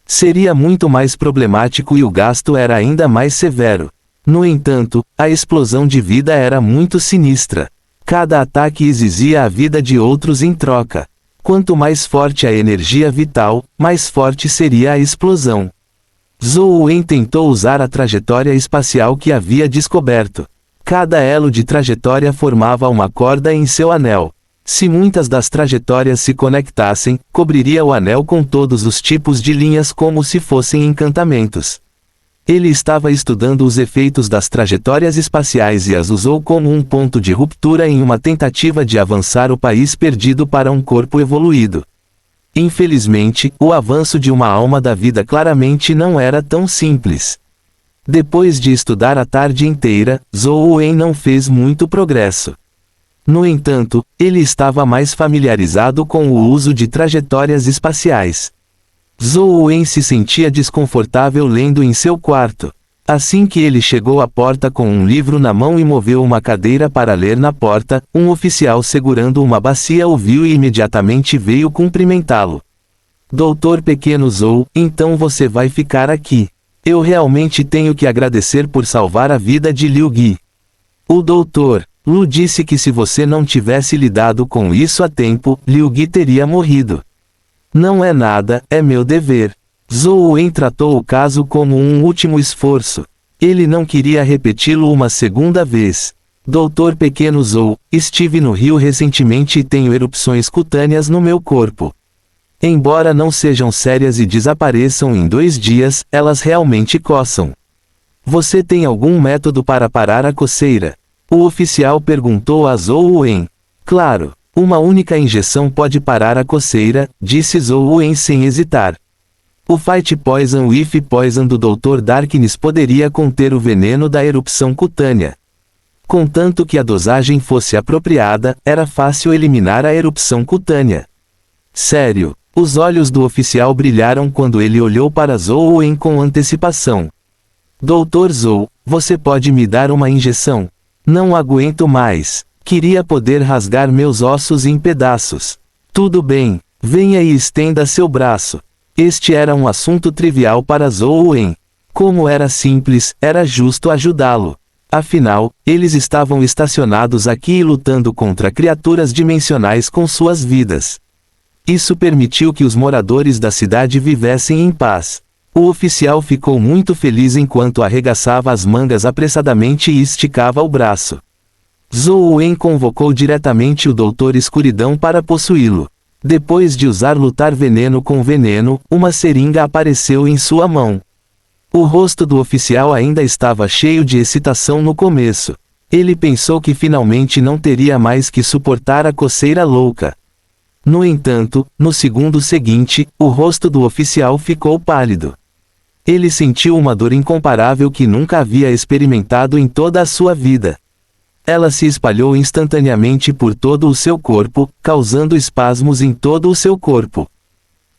Speaker 1: Seria muito mais problemático e o gasto era ainda mais severo. No entanto, a explosão de vida era muito sinistra. Cada ataque exigia a vida de outros em troca. Quanto mais forte a energia vital, mais forte seria a explosão. Zhou Wen tentou usar a trajetória espacial que havia descoberto. Cada elo de trajetória formava uma corda em seu anel. Se muitas das trajetórias se conectassem, cobriria o anel com todos os tipos de linhas como se fossem encantamentos. Ele estava estudando os efeitos das trajetórias espaciais e as usou como um ponto de ruptura em uma tentativa de avançar o país perdido para um corpo evoluído. Infelizmente, o avanço de uma alma da vida claramente não era tão simples. Depois de estudar a tarde inteira, Zhou Wen não fez muito progresso. No entanto, ele estava mais familiarizado com o uso de trajetórias espaciais. Zhou Wen se sentia desconfortável lendo em seu quarto. Assim que ele chegou à porta com um livro na mão e moveu uma cadeira para ler na porta, um oficial segurando uma bacia o viu e imediatamente veio cumprimentá-lo. Doutor Pequeno Zhou, então você vai ficar aqui. Eu realmente tenho que agradecer por salvar a vida de Liu Gui. O doutor Lu disse que se você não tivesse lidado com isso a tempo, Liu Gui teria morrido. Não é nada, é meu dever. Zhou Wen tratou o caso como um último esforço. Ele não queria repeti-lo uma segunda vez. Doutor Pequeno Zhou, estive no rio recentemente e tenho erupções cutâneas no meu corpo. Embora não sejam sérias e desapareçam em 2 dias, elas realmente coçam. Você tem algum método para parar a coceira? O oficial perguntou a Zhou Wen. Claro, uma única injeção pode parar a coceira, disse Zhou Wen sem hesitar. O Fight Poison With Poison do Dr. Darkness poderia conter o veneno da erupção cutânea. Contanto que a dosagem fosse apropriada, era fácil eliminar a erupção cutânea. Sério, os olhos do oficial brilharam quando ele olhou para Zhou Wen com antecipação. Dr. Zhou, você pode me dar uma injeção? Não aguento mais. Queria poder rasgar meus ossos em pedaços. Tudo bem, venha e estenda seu braço. Este era um assunto trivial para Zhou Wen. Como era simples, era justo ajudá-lo. Afinal, eles estavam estacionados aqui e lutando contra criaturas dimensionais com suas vidas. Isso permitiu que os moradores da cidade vivessem em paz. O oficial ficou muito feliz enquanto arregaçava as mangas apressadamente e esticava o braço. Zhou Wen convocou diretamente o Doutor Escuridão para possuí-lo. Depois de usar lutar veneno com veneno, uma seringa apareceu em sua mão. O rosto do oficial ainda estava cheio de excitação no começo. Ele pensou que finalmente não teria mais que suportar a coceira louca. No entanto, no segundo seguinte, o rosto do oficial ficou pálido. Ele sentiu uma dor incomparável que nunca havia experimentado em toda a sua vida. Ela se espalhou instantaneamente por todo o seu corpo, causando espasmos em todo o seu corpo.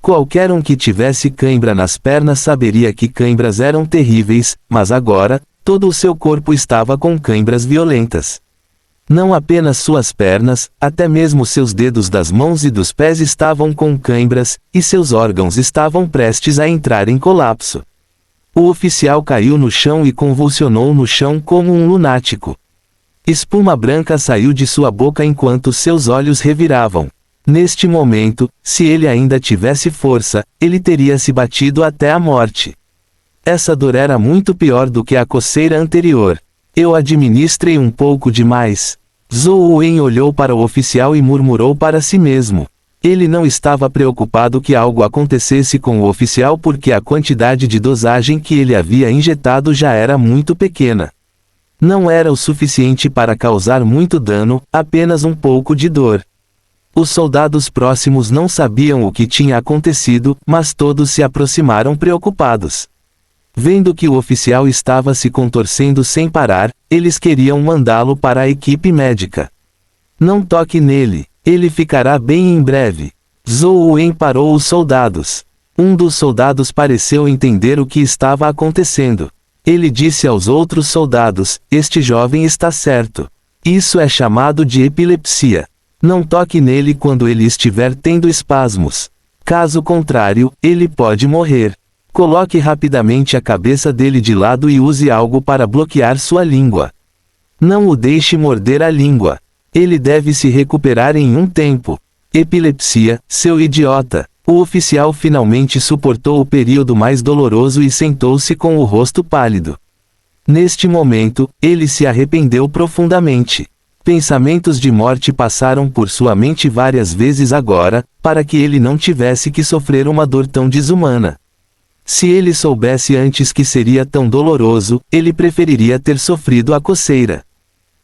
Speaker 1: Qualquer um que tivesse cãibra nas pernas saberia que cãibras eram terríveis, mas agora, todo o seu corpo estava com cãibras violentas. Não apenas suas pernas, até mesmo seus dedos das mãos e dos pés estavam com cãibras, e seus órgãos estavam prestes a entrar em colapso. O oficial caiu no chão e convulsionou no chão como um lunático. Espuma branca saiu de sua boca enquanto seus olhos reviravam. Neste momento, se ele ainda tivesse força, ele teria se batido até a morte. Essa dor era muito pior do que a coceira anterior. Eu administrei um pouco demais. Zhou Wen olhou para o oficial e murmurou para si mesmo. Ele não estava preocupado que algo acontecesse com o oficial porque a quantidade de dosagem que ele havia injetado já era muito pequena. Não era o suficiente para causar muito dano, apenas um pouco de dor. Os soldados próximos não sabiam o que tinha acontecido, mas todos se aproximaram preocupados. Vendo que o oficial estava se contorcendo sem parar, eles queriam mandá-lo para a equipe médica. Não toque nele, ele ficará bem em breve. Zhou Wen parou os soldados. Um dos soldados pareceu entender o que estava acontecendo. Ele disse aos outros soldados, este jovem está certo. Isso é chamado de epilepsia. Não toque nele quando ele estiver tendo espasmos. Caso contrário, ele pode morrer. Coloque rapidamente a cabeça dele de lado e use algo para bloquear sua língua. Não o deixe morder a língua. Ele deve se recuperar em um tempo. Epilepsia, seu idiota. O oficial finalmente suportou o período mais doloroso e sentou-se com o rosto pálido. Neste momento, ele se arrependeu profundamente. Pensamentos de morte passaram por sua mente várias vezes agora, para que ele não tivesse que sofrer uma dor tão desumana. Se ele soubesse antes que seria tão doloroso, ele preferiria ter sofrido a coceira.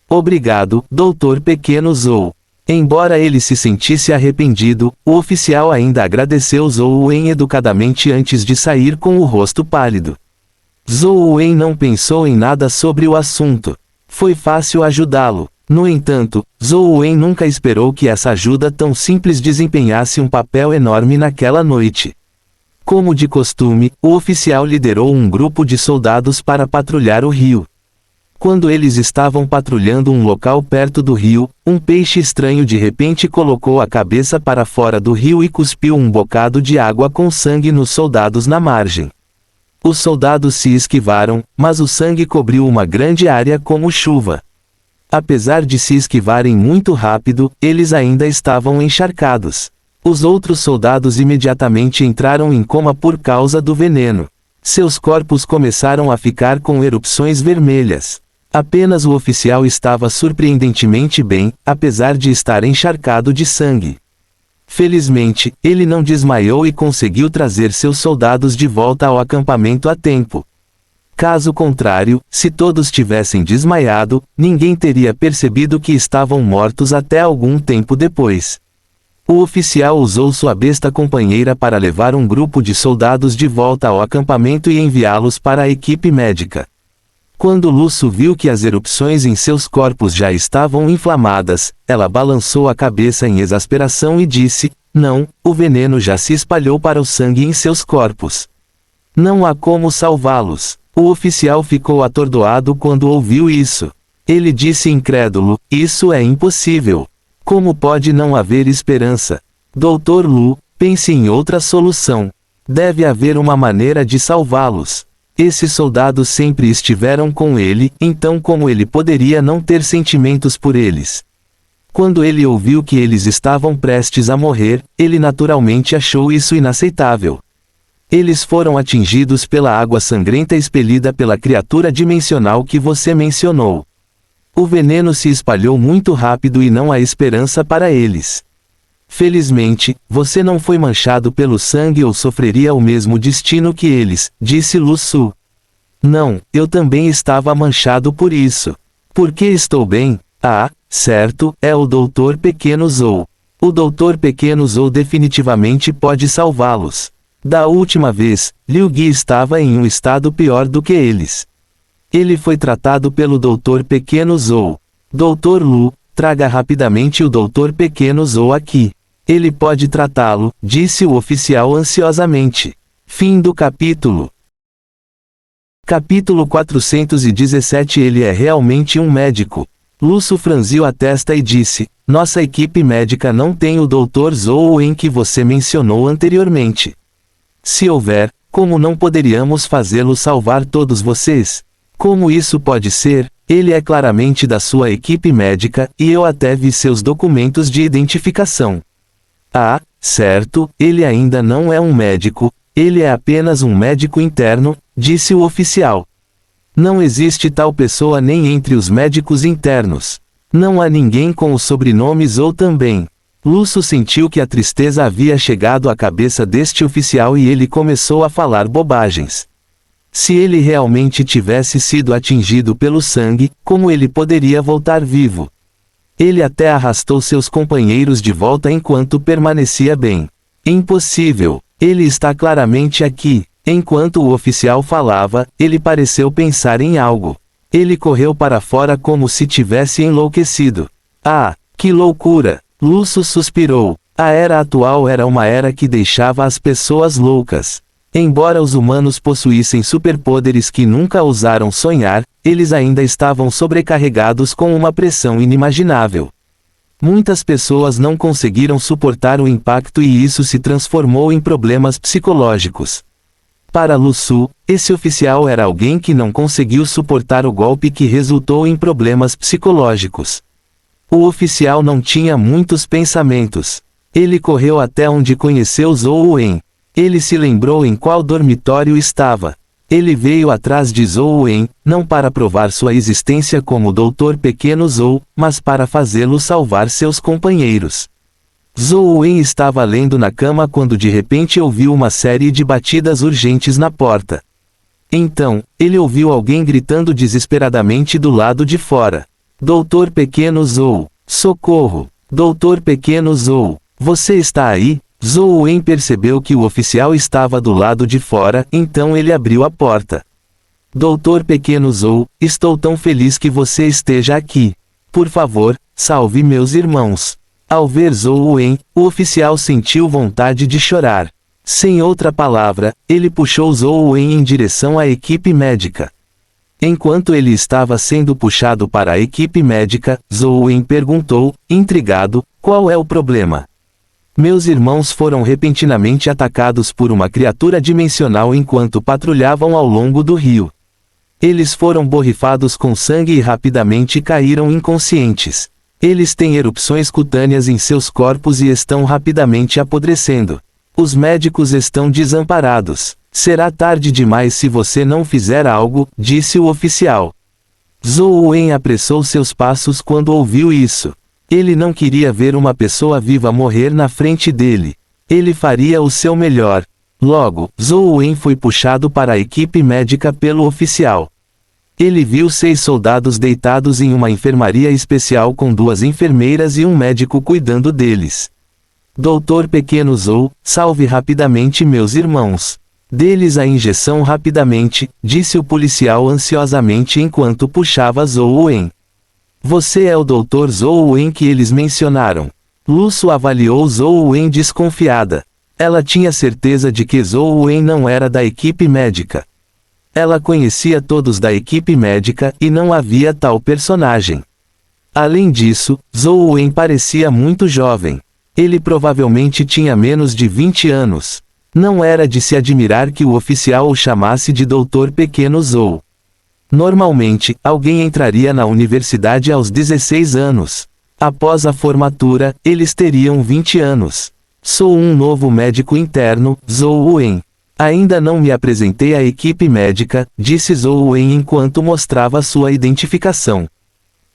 Speaker 1: Obrigado, Dr. Pequeno Zou. Embora ele se sentisse arrependido, o oficial ainda agradeceu Zhou Wen educadamente antes de sair com o rosto pálido. Zhou Wen não pensou em nada sobre o assunto. Foi fácil ajudá-lo. No entanto, Zhou Wen nunca esperou que essa ajuda tão simples desempenhasse um papel enorme naquela noite. Como de costume, o oficial liderou um grupo de soldados para patrulhar o rio. Quando eles estavam patrulhando um local perto do rio, um peixe estranho de repente colocou a cabeça para fora do rio e cuspiu um bocado de água com sangue nos soldados na margem. Os soldados se esquivaram, mas o sangue cobriu uma grande área como chuva. Apesar de se esquivarem muito rápido, eles ainda estavam encharcados. Os outros soldados imediatamente entraram em coma por causa do veneno. Seus corpos começaram a ficar com erupções vermelhas. Apenas o oficial estava surpreendentemente bem, apesar de estar encharcado de sangue. Felizmente, ele não desmaiou e conseguiu trazer seus soldados de volta ao acampamento a tempo. Caso contrário, se todos tivessem desmaiado, ninguém teria percebido que estavam mortos até algum tempo depois. O oficial usou sua besta companheira para levar um grupo de soldados de volta ao acampamento e enviá-los para a equipe médica. Quando Lu Su viu que as erupções em seus corpos já estavam inflamadas, ela balançou a cabeça em exasperação e disse: "Não, o veneno já se espalhou para o sangue em seus corpos. Não há como salvá-los." O oficial ficou atordoado quando ouviu isso. Ele disse incrédulo: "Isso é impossível. Como pode não haver esperança? Dr. Lu, pense em outra solução. Deve haver uma maneira de salvá-los. Esses soldados sempre estiveram com ele, então como ele poderia não ter sentimentos por eles?" Quando ele ouviu que eles estavam prestes a morrer, ele naturalmente achou isso inaceitável. Eles foram atingidos pela água sangrenta expelida pela criatura dimensional que você mencionou. O veneno se espalhou muito rápido e não há esperança para eles. Felizmente, você não foi manchado pelo sangue ou sofreria o mesmo destino que eles, disse Lu Su. Não, eu também estava manchado por isso. Por que estou bem? Ah, certo, é o Dr. Pequeno Zou. O Dr. Pequeno Zou definitivamente pode salvá-los. Da última vez, Liu Gui estava em um estado pior do que eles. Ele foi tratado pelo Dr. Pequeno Zou. Dr. Lu, traga rapidamente o Dr. Pequeno Zou aqui. Ele pode tratá-lo, disse o oficial ansiosamente. Fim do capítulo. Capítulo 417. Ele é realmente um médico. Lu Su franziu a testa e disse: "Nossa equipe médica não tem o Dr. Zou em que você mencionou anteriormente. Se houver, como não poderíamos fazê-lo salvar todos vocês? Como isso pode ser? Ele é claramente da sua equipe médica, e eu até vi seus documentos de identificação." Ah, certo, ele ainda não é um médico, ele é apenas um médico interno, disse o oficial. Não existe tal pessoa nem entre os médicos internos. Não há ninguém com os sobrenomes ou também. Lu Su sentiu que a tristeza havia chegado à cabeça deste oficial e ele começou a falar bobagens. Se ele realmente tivesse sido atingido pelo sangue, como ele poderia voltar vivo? Ele até arrastou seus companheiros de volta enquanto permanecia bem. Impossível, ele está claramente aqui. Enquanto o oficial falava, ele pareceu pensar em algo. Ele correu para fora como se tivesse enlouquecido. Ah, que loucura! Lu Su suspirou. A era atual era uma era que deixava as pessoas loucas. Embora os humanos possuíssem superpoderes que nunca ousaram sonhar, eles ainda estavam sobrecarregados com uma pressão inimaginável. Muitas pessoas não conseguiram suportar o impacto e isso se transformou em problemas psicológicos. Para Lu Su, esse oficial era alguém que não conseguiu suportar o golpe que resultou em problemas psicológicos. O oficial não tinha muitos pensamentos. Ele correu até onde conheceu Zhou Wen. Ele se lembrou em qual dormitório estava. Ele veio atrás de Zhou Wen, não para provar sua existência como Dr. Pequeno Zhou, mas para fazê-lo salvar seus companheiros. Zhou Wen estava lendo na cama quando de repente ouviu uma série de batidas urgentes na porta. Então, ele ouviu alguém gritando desesperadamente do lado de fora. Dr. Pequeno Zhou, socorro! Dr. Pequeno Zhou, você está aí? Zhou Wen percebeu que o oficial estava do lado de fora, então ele abriu a porta. Dr. Pequeno Zhou, estou tão feliz que você esteja aqui. Por favor, salve meus irmãos. Ao ver Zhou Wen, o oficial sentiu vontade de chorar. Sem outra palavra, ele puxou Zhou Wen em direção à equipe médica. Enquanto ele estava sendo puxado para a equipe médica, Zhou Wen perguntou, intrigado, qual é o problema? Meus irmãos foram repentinamente atacados por uma criatura dimensional enquanto patrulhavam ao longo do rio. Eles foram borrifados com sangue e rapidamente caíram inconscientes. Eles têm erupções cutâneas em seus corpos e estão rapidamente apodrecendo. Os médicos estão desamparados. Será tarde demais se você não fizer algo, disse o oficial. Zhou Wen apressou seus passos quando ouviu isso. Ele não queria ver uma pessoa viva morrer na frente dele. Ele faria o seu melhor. Logo, Zhou Wen foi puxado para a equipe médica pelo oficial. Ele viu 6 soldados deitados em uma enfermaria especial com 2 enfermeiras e um médico cuidando deles. Dr. Pequeno Zhou, salve rapidamente meus irmãos. Dê-lhes a injeção rapidamente, disse o policial ansiosamente enquanto puxava Zhou Wen. Você é o Dr. Zhou Wen que eles mencionaram. Lu Su avaliou Zhou Wen desconfiada. Ela tinha certeza de que Zhou Wen não era da equipe médica. Ela conhecia todos da equipe médica e não havia tal personagem. Além disso, Zhou Wen parecia muito jovem. Ele provavelmente tinha menos de 20 anos. Não era de se admirar que o oficial o chamasse de Dr. Pequeno Zhou. Normalmente, alguém entraria na universidade aos 16 anos. Após a formatura, eles teriam 20 anos. Sou um novo médico interno, Zhou Wen. Ainda não me apresentei à equipe médica, disse Zhou Wen enquanto mostrava sua identificação.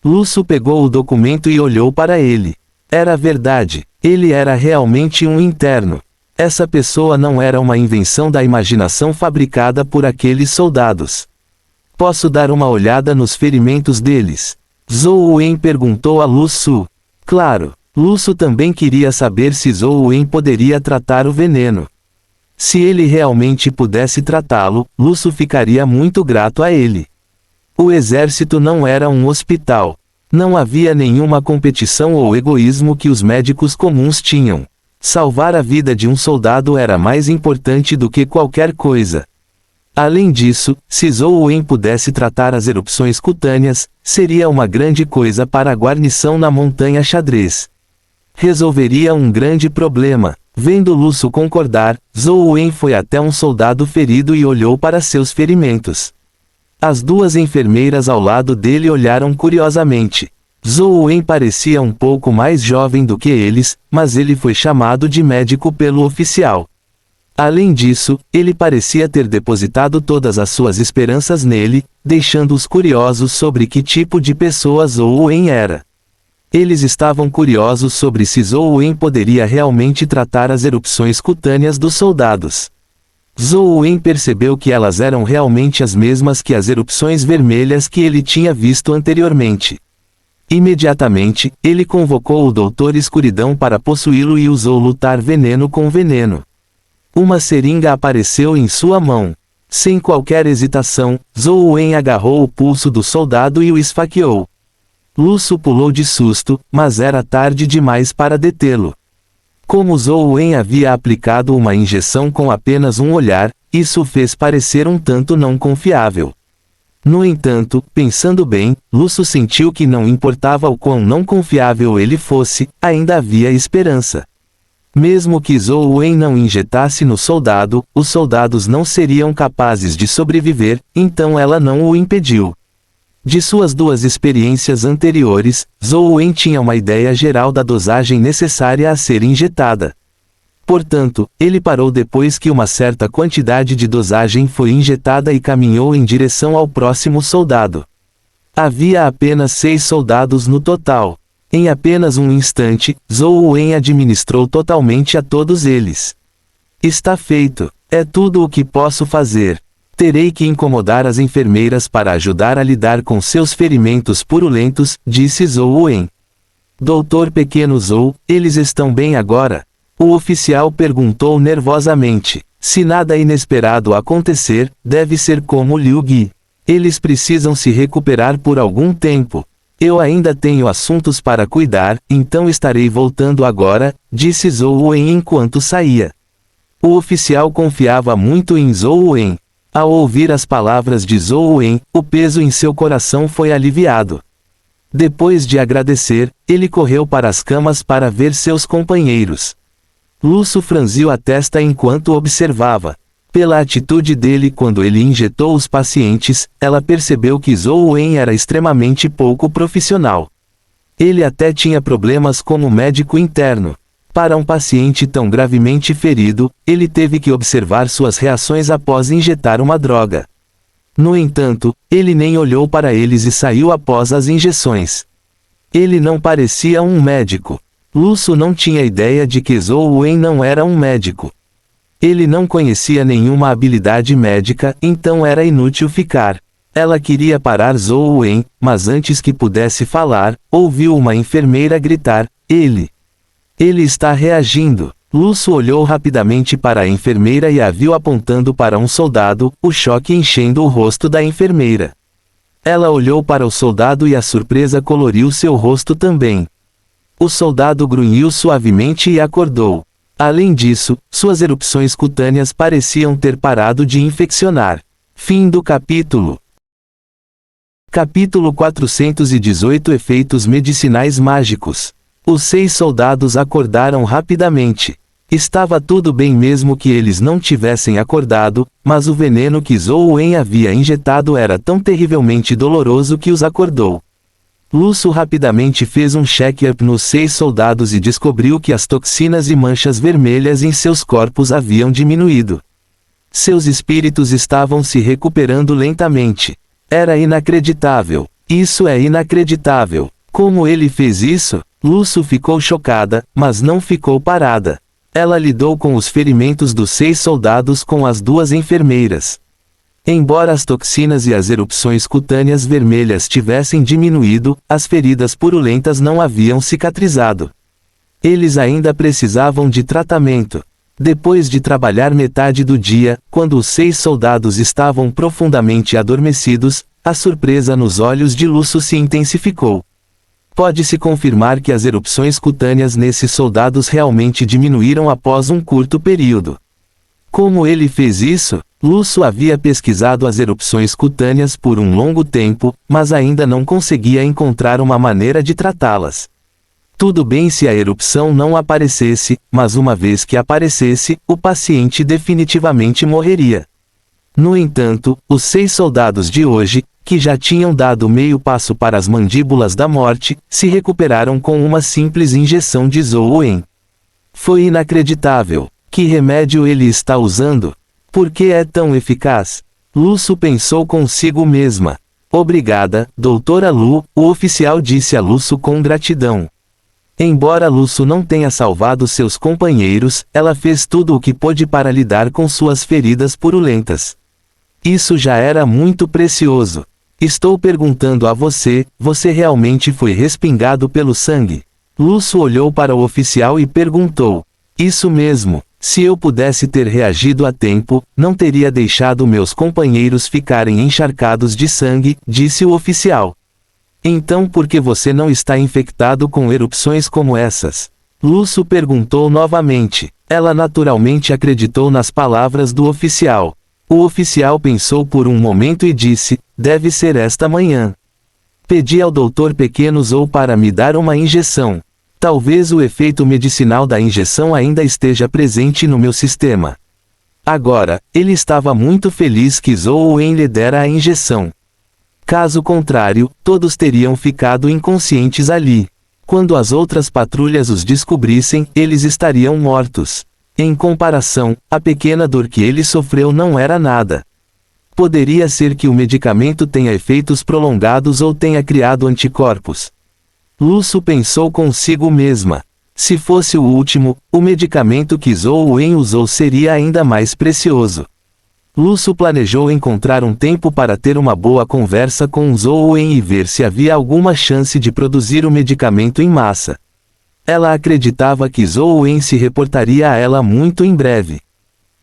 Speaker 1: Lu Su pegou o documento e olhou para ele. Era verdade, ele era realmente um interno. Essa pessoa não era uma invenção da imaginação fabricada por aqueles soldados. Posso dar uma olhada nos ferimentos deles? Zhou Wen perguntou a Lu Su. Claro, Lu Su também queria saber se Zhou Wen poderia tratar o veneno. Se ele realmente pudesse tratá-lo, Lu Su ficaria muito grato a ele. O exército não era um hospital. Não havia nenhuma competição ou egoísmo que os médicos comuns tinham. Salvar a vida de um soldado era mais importante do que qualquer coisa. Além disso, se Zhou Wen pudesse tratar as erupções cutâneas, seria uma grande coisa para a guarnição na Montanha Xadrez. Resolveria um grande problema. Vendo Lu Su concordar, Zhou Wen foi até um soldado ferido e olhou para seus ferimentos. As 2 enfermeiras ao lado dele olharam curiosamente. Zhou Wen parecia um pouco mais jovem do que eles, mas ele foi chamado de médico pelo oficial. Além disso, ele parecia ter depositado todas as suas esperanças nele, deixando-os curiosos sobre que tipo de pessoa Zhou Wen era. Eles estavam curiosos sobre se Zhou Wen poderia realmente tratar as erupções cutâneas dos soldados. Zhou Wen percebeu que elas eram realmente as mesmas que as erupções vermelhas que ele tinha visto anteriormente. Imediatamente, ele convocou o Doutor Escuridão para possuí-lo e usou lutar veneno com veneno. Uma seringa apareceu em sua mão. Sem qualquer hesitação, Zhou Wen agarrou o pulso do soldado e o esfaqueou. Lu Su pulou de susto, mas era tarde demais para detê-lo. Como Zhou Wen havia aplicado uma injeção com apenas um olhar, isso o fez parecer um tanto não confiável. No entanto, pensando bem, Lu Su sentiu que não importava o quão não confiável ele fosse, ainda havia esperança. Mesmo que Zhou Wen não injetasse no soldado, os soldados não seriam capazes de sobreviver, então ela não o impediu. De suas duas experiências anteriores, Zhou Wen tinha uma ideia geral da dosagem necessária a ser injetada. Portanto, ele parou depois que uma certa quantidade de dosagem foi injetada e caminhou em direção ao próximo soldado. Havia apenas 6 soldados no total. Em apenas um instante, Zhou Wen administrou totalmente a todos eles. Está feito. É tudo o que posso fazer. Terei que incomodar as enfermeiras para ajudar a lidar com seus ferimentos purulentos, disse Zhou Wen. Doutor Pequeno Zhou, eles estão bem agora? O oficial perguntou nervosamente. Se nada inesperado acontecer, deve ser como Liu Gui. Eles precisam se recuperar por algum tempo. Eu ainda tenho assuntos para cuidar, então estarei voltando agora, disse Zhou Wen enquanto saía. O oficial confiava muito em Zhou Wen. Ao ouvir as palavras de Zhou Wen, o peso em seu coração foi aliviado. Depois de agradecer, ele correu para as camas para ver seus companheiros. Luço franziu a testa enquanto observava. Pela atitude dele quando ele injetou os pacientes, ela percebeu que Zhou Wen era extremamente pouco profissional. Ele até tinha problemas como médico interno. Para um paciente tão gravemente ferido, ele teve que observar suas reações após injetar uma droga. No entanto, ele nem olhou para eles e saiu após as injeções. Ele não parecia um médico. Luço não tinha ideia de que Zhou Wen não era um médico. Ele não conhecia nenhuma habilidade médica, então era inútil ficar. Ela queria parar Zhou Wen, mas antes que pudesse falar, ouviu uma enfermeira gritar, Ele está reagindo. Luço olhou rapidamente para a enfermeira e a viu apontando para um soldado, o choque enchendo o rosto da enfermeira. Ela olhou para o soldado e a surpresa coloriu seu rosto também. O soldado grunhiu suavemente e acordou. Além disso, suas erupções cutâneas pareciam ter parado de infeccionar. Fim do capítulo. Capítulo 418 Efeitos medicinais mágicos. Os 6 soldados acordaram rapidamente. Estava tudo bem mesmo que eles não tivessem acordado, mas o veneno que Zhou Wen havia injetado era tão terrivelmente doloroso que os acordou. Luço rapidamente fez um check-up nos 6 soldados e descobriu que as toxinas e manchas vermelhas em seus corpos haviam diminuído. Seus espíritos estavam se recuperando lentamente. Era inacreditável. Isso é inacreditável. Como ele fez isso? Luço ficou chocada, mas não ficou parada. Ela lidou com os ferimentos dos 6 soldados com as 2 enfermeiras. Embora as toxinas e as erupções cutâneas vermelhas tivessem diminuído, as feridas purulentas não haviam cicatrizado. Eles ainda precisavam de tratamento. Depois de trabalhar metade do dia, quando os 6 soldados estavam profundamente adormecidos, a surpresa nos olhos de Luço se intensificou. Pode-se confirmar que as erupções cutâneas nesses soldados realmente diminuíram após um curto período. Como ele fez isso? Luço havia pesquisado as erupções cutâneas por um longo tempo, mas ainda não conseguia encontrar uma maneira de tratá-las. Tudo bem se a erupção não aparecesse, mas uma vez que aparecesse, o paciente definitivamente morreria. No entanto, os 6 soldados de hoje, que já tinham dado meio passo para as mandíbulas da morte, se recuperaram com uma simples injeção de Zhou Wen. Foi inacreditável. Que remédio ele está usando? Por que é tão eficaz? Luço pensou consigo mesma. Obrigada, doutora Lu, o oficial disse a Luço com gratidão. Embora Luço não tenha salvado seus companheiros, ela fez tudo o que pôde para lidar com suas feridas purulentas. Isso já era muito precioso. Estou perguntando a você, você realmente foi respingado pelo sangue? Luço olhou para o oficial e perguntou. Isso mesmo. Se eu pudesse ter reagido a tempo, não teria deixado meus companheiros ficarem encharcados de sangue, disse o oficial. Então por que você não está infectado com erupções como essas? Luço perguntou novamente. Ela naturalmente acreditou nas palavras do oficial. O oficial pensou por um momento e disse, deve ser esta manhã. Pedi ao Dr. Pequeno Zhou para me dar uma injeção. Talvez o efeito medicinal da injeção ainda esteja presente no meu sistema. Agora, ele estava muito feliz que Zhou Wen lhe dera a injeção. Caso contrário, todos teriam ficado inconscientes ali. Quando as outras patrulhas os descobrissem, eles estariam mortos. Em comparação, a pequena dor que ele sofreu não era nada. Poderia ser que o medicamento tenha efeitos prolongados ou tenha criado anticorpos. Lusu pensou consigo mesma. Se fosse o último, o medicamento que Zhou Wen usou seria ainda mais precioso. Lusu planejou encontrar um tempo para ter uma boa conversa com Zhou Wen e ver se havia alguma chance de produzir o medicamento em massa. Ela acreditava que Zhou Wen se reportaria a ela muito em breve.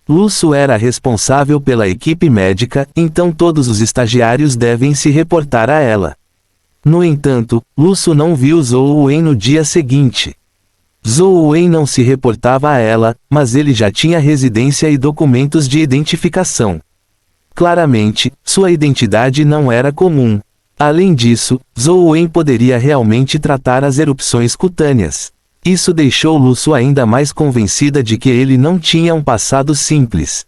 Speaker 1: Lusu era responsável pela equipe médica, então todos os estagiários devem se reportar a ela. No entanto, Lusu não viu Zhou Wen no dia seguinte. Zhou Wen não se reportava a ela, mas ele já tinha residência e documentos de identificação. Claramente, sua identidade não era comum. Além disso, Zhou Wen poderia realmente tratar as erupções cutâneas. Isso deixou Lusu ainda mais convencida de que ele não tinha um passado simples.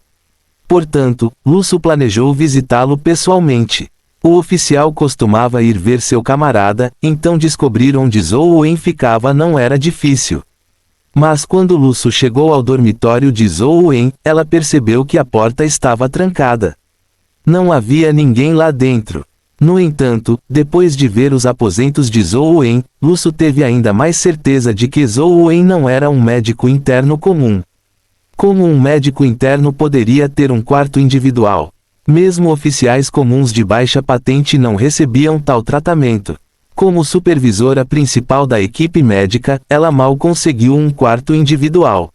Speaker 1: Portanto, Lusu planejou visitá-lo pessoalmente. O oficial costumava ir ver seu camarada, então descobrir onde Zhou Wen ficava não era difícil. Mas quando Lusu chegou ao dormitório de Zhou Wen, ela percebeu que a porta estava trancada. Não havia ninguém lá dentro. No entanto, depois de ver os aposentos de Zhou Wen, Lusu teve ainda mais certeza de que Zhou Wen não era um médico interno comum. Como um médico interno poderia ter um quarto individual? Mesmo oficiais comuns de baixa patente não recebiam tal tratamento. Como supervisora principal da equipe médica, ela mal conseguiu um quarto individual.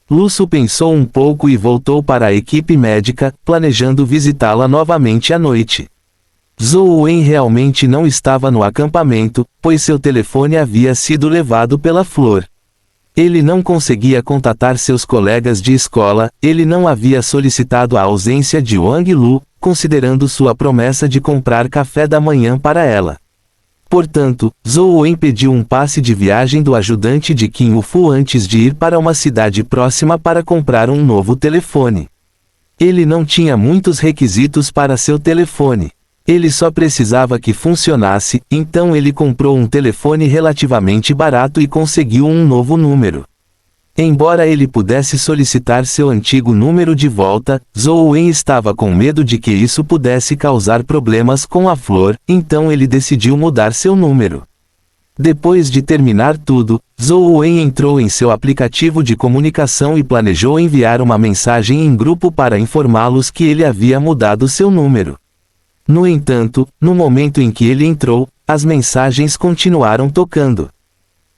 Speaker 1: Lusu pensou um pouco e voltou para a equipe médica, planejando visitá-la novamente à noite. Zhou Wen realmente não estava no acampamento, pois seu telefone havia sido levado pela Flor. Ele não conseguia contatar seus colegas de escola, ele não havia solicitado a ausência de Wang Lu, considerando sua promessa de comprar café da manhã para ela. Portanto, Zhou Wen pediu um passe de viagem do ajudante de Qin Wufu antes de ir para uma cidade próxima para comprar um novo telefone. Ele não tinha muitos requisitos para seu telefone. Ele só precisava que funcionasse, então ele comprou um telefone relativamente barato e conseguiu um novo número. Embora ele pudesse solicitar seu antigo número de volta, Zhou Wen estava com medo de que isso pudesse causar problemas com a Flor, então ele decidiu mudar seu número. Depois de terminar tudo, Zhou Wen entrou em seu aplicativo de comunicação e planejou enviar uma mensagem em grupo para informá-los que ele havia mudado seu número. No entanto, no momento em que ele entrou, as mensagens continuaram tocando.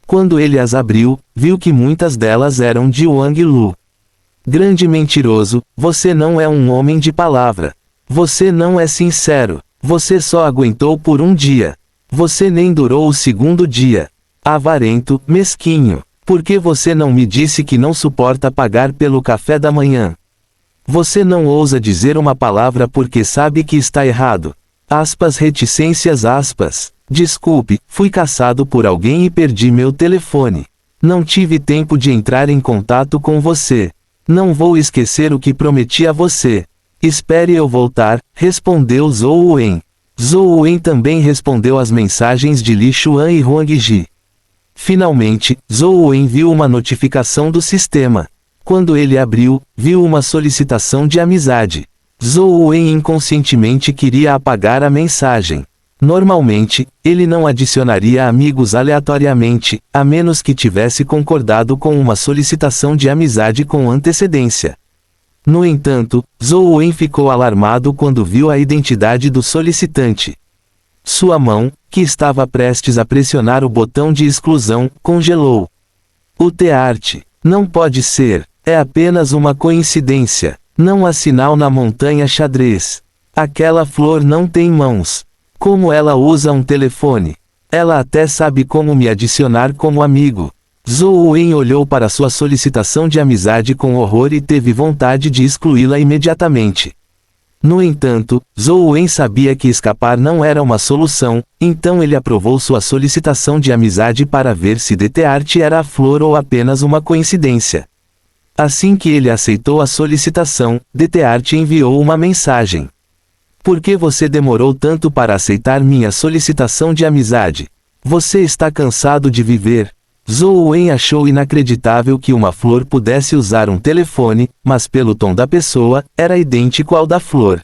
Speaker 1: Quando ele as abriu, viu que muitas delas eram de Wang Lu. Grande mentiroso, você não é um homem de palavra. Você não é sincero. Você só aguentou por um dia. Você nem durou o segundo dia. Avarento, mesquinho. Por que você não me disse que não suporta pagar pelo café da manhã? Você não ousa dizer uma palavra porque sabe que está errado. Aspas reticências aspas. Desculpe, fui caçado por alguém e perdi meu telefone. Não tive tempo de entrar em contato com você. Não vou esquecer o que prometi a você. Espere eu voltar, respondeu Zhou Wen. Zhou Wen também respondeu às mensagens de Li Xuan e Huang Ji. Finalmente, Zhou Wen viu uma notificação do sistema. Quando ele abriu, viu uma solicitação de amizade. Zhou Wen inconscientemente queria apagar a mensagem. Normalmente, ele não adicionaria amigos aleatoriamente, a menos que tivesse concordado com uma solicitação de amizade com antecedência. No entanto, Zhou Wen ficou alarmado quando viu a identidade do solicitante. Sua mão, que estava prestes a pressionar o botão de exclusão, congelou. O Tearte. Não pode ser. É apenas uma coincidência. Não há sinal na montanha xadrez. Aquela Flor não tem mãos. Como ela usa um telefone? Ela até sabe como me adicionar como amigo. Zhou Wen olhou para sua solicitação de amizade com horror e teve vontade de excluí-la imediatamente. No entanto, Zhou Wen sabia que escapar não era uma solução, então ele aprovou sua solicitação de amizade para ver se DeTeart era a flor ou apenas uma coincidência. Assim que ele aceitou a solicitação, DeTeart enviou uma mensagem. Por que você demorou tanto para aceitar minha solicitação de amizade? Você está cansado de viver? Zhou Wen achou inacreditável que uma flor pudesse usar um telefone, mas pelo tom da pessoa, era idêntico ao da flor.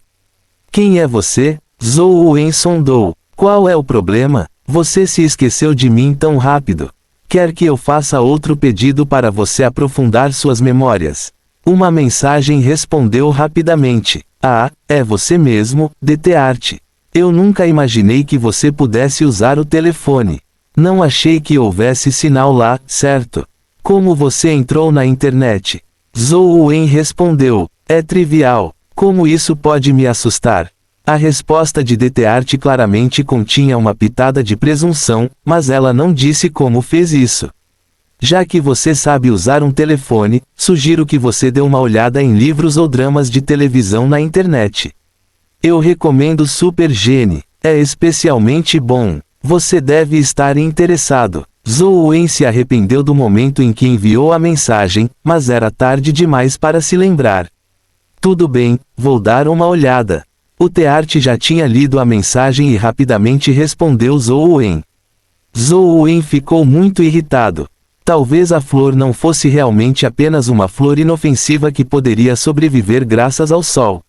Speaker 1: Quem é você? Zhou Wen sondou. Qual é o problema? Você se esqueceu de mim tão rápido. Quer que eu faça outro pedido para você aprofundar suas memórias? Uma mensagem respondeu rapidamente. Ah, é você mesmo, DeTeart. Eu nunca imaginei que você pudesse usar o telefone. Não achei que houvesse sinal lá, certo? Como você entrou na internet? Zhou Wen respondeu. É trivial. Como isso pode me assustar? A resposta de DeTeart claramente continha uma pitada de presunção, mas ela não disse como fez isso. Já que você sabe usar um telefone, sugiro que você dê uma olhada em livros ou dramas de televisão na internet. Eu recomendo Super Genie. É especialmente bom. Você deve estar interessado. Zhou Wen se arrependeu do momento em que enviou a mensagem, mas era tarde demais para se lembrar. Tudo bem, vou dar uma olhada. O Teart já tinha lido a mensagem e rapidamente respondeu Zhou Wen. Zhou Wen ficou muito irritado. Talvez a flor não fosse realmente apenas uma flor inofensiva que poderia sobreviver graças ao sol.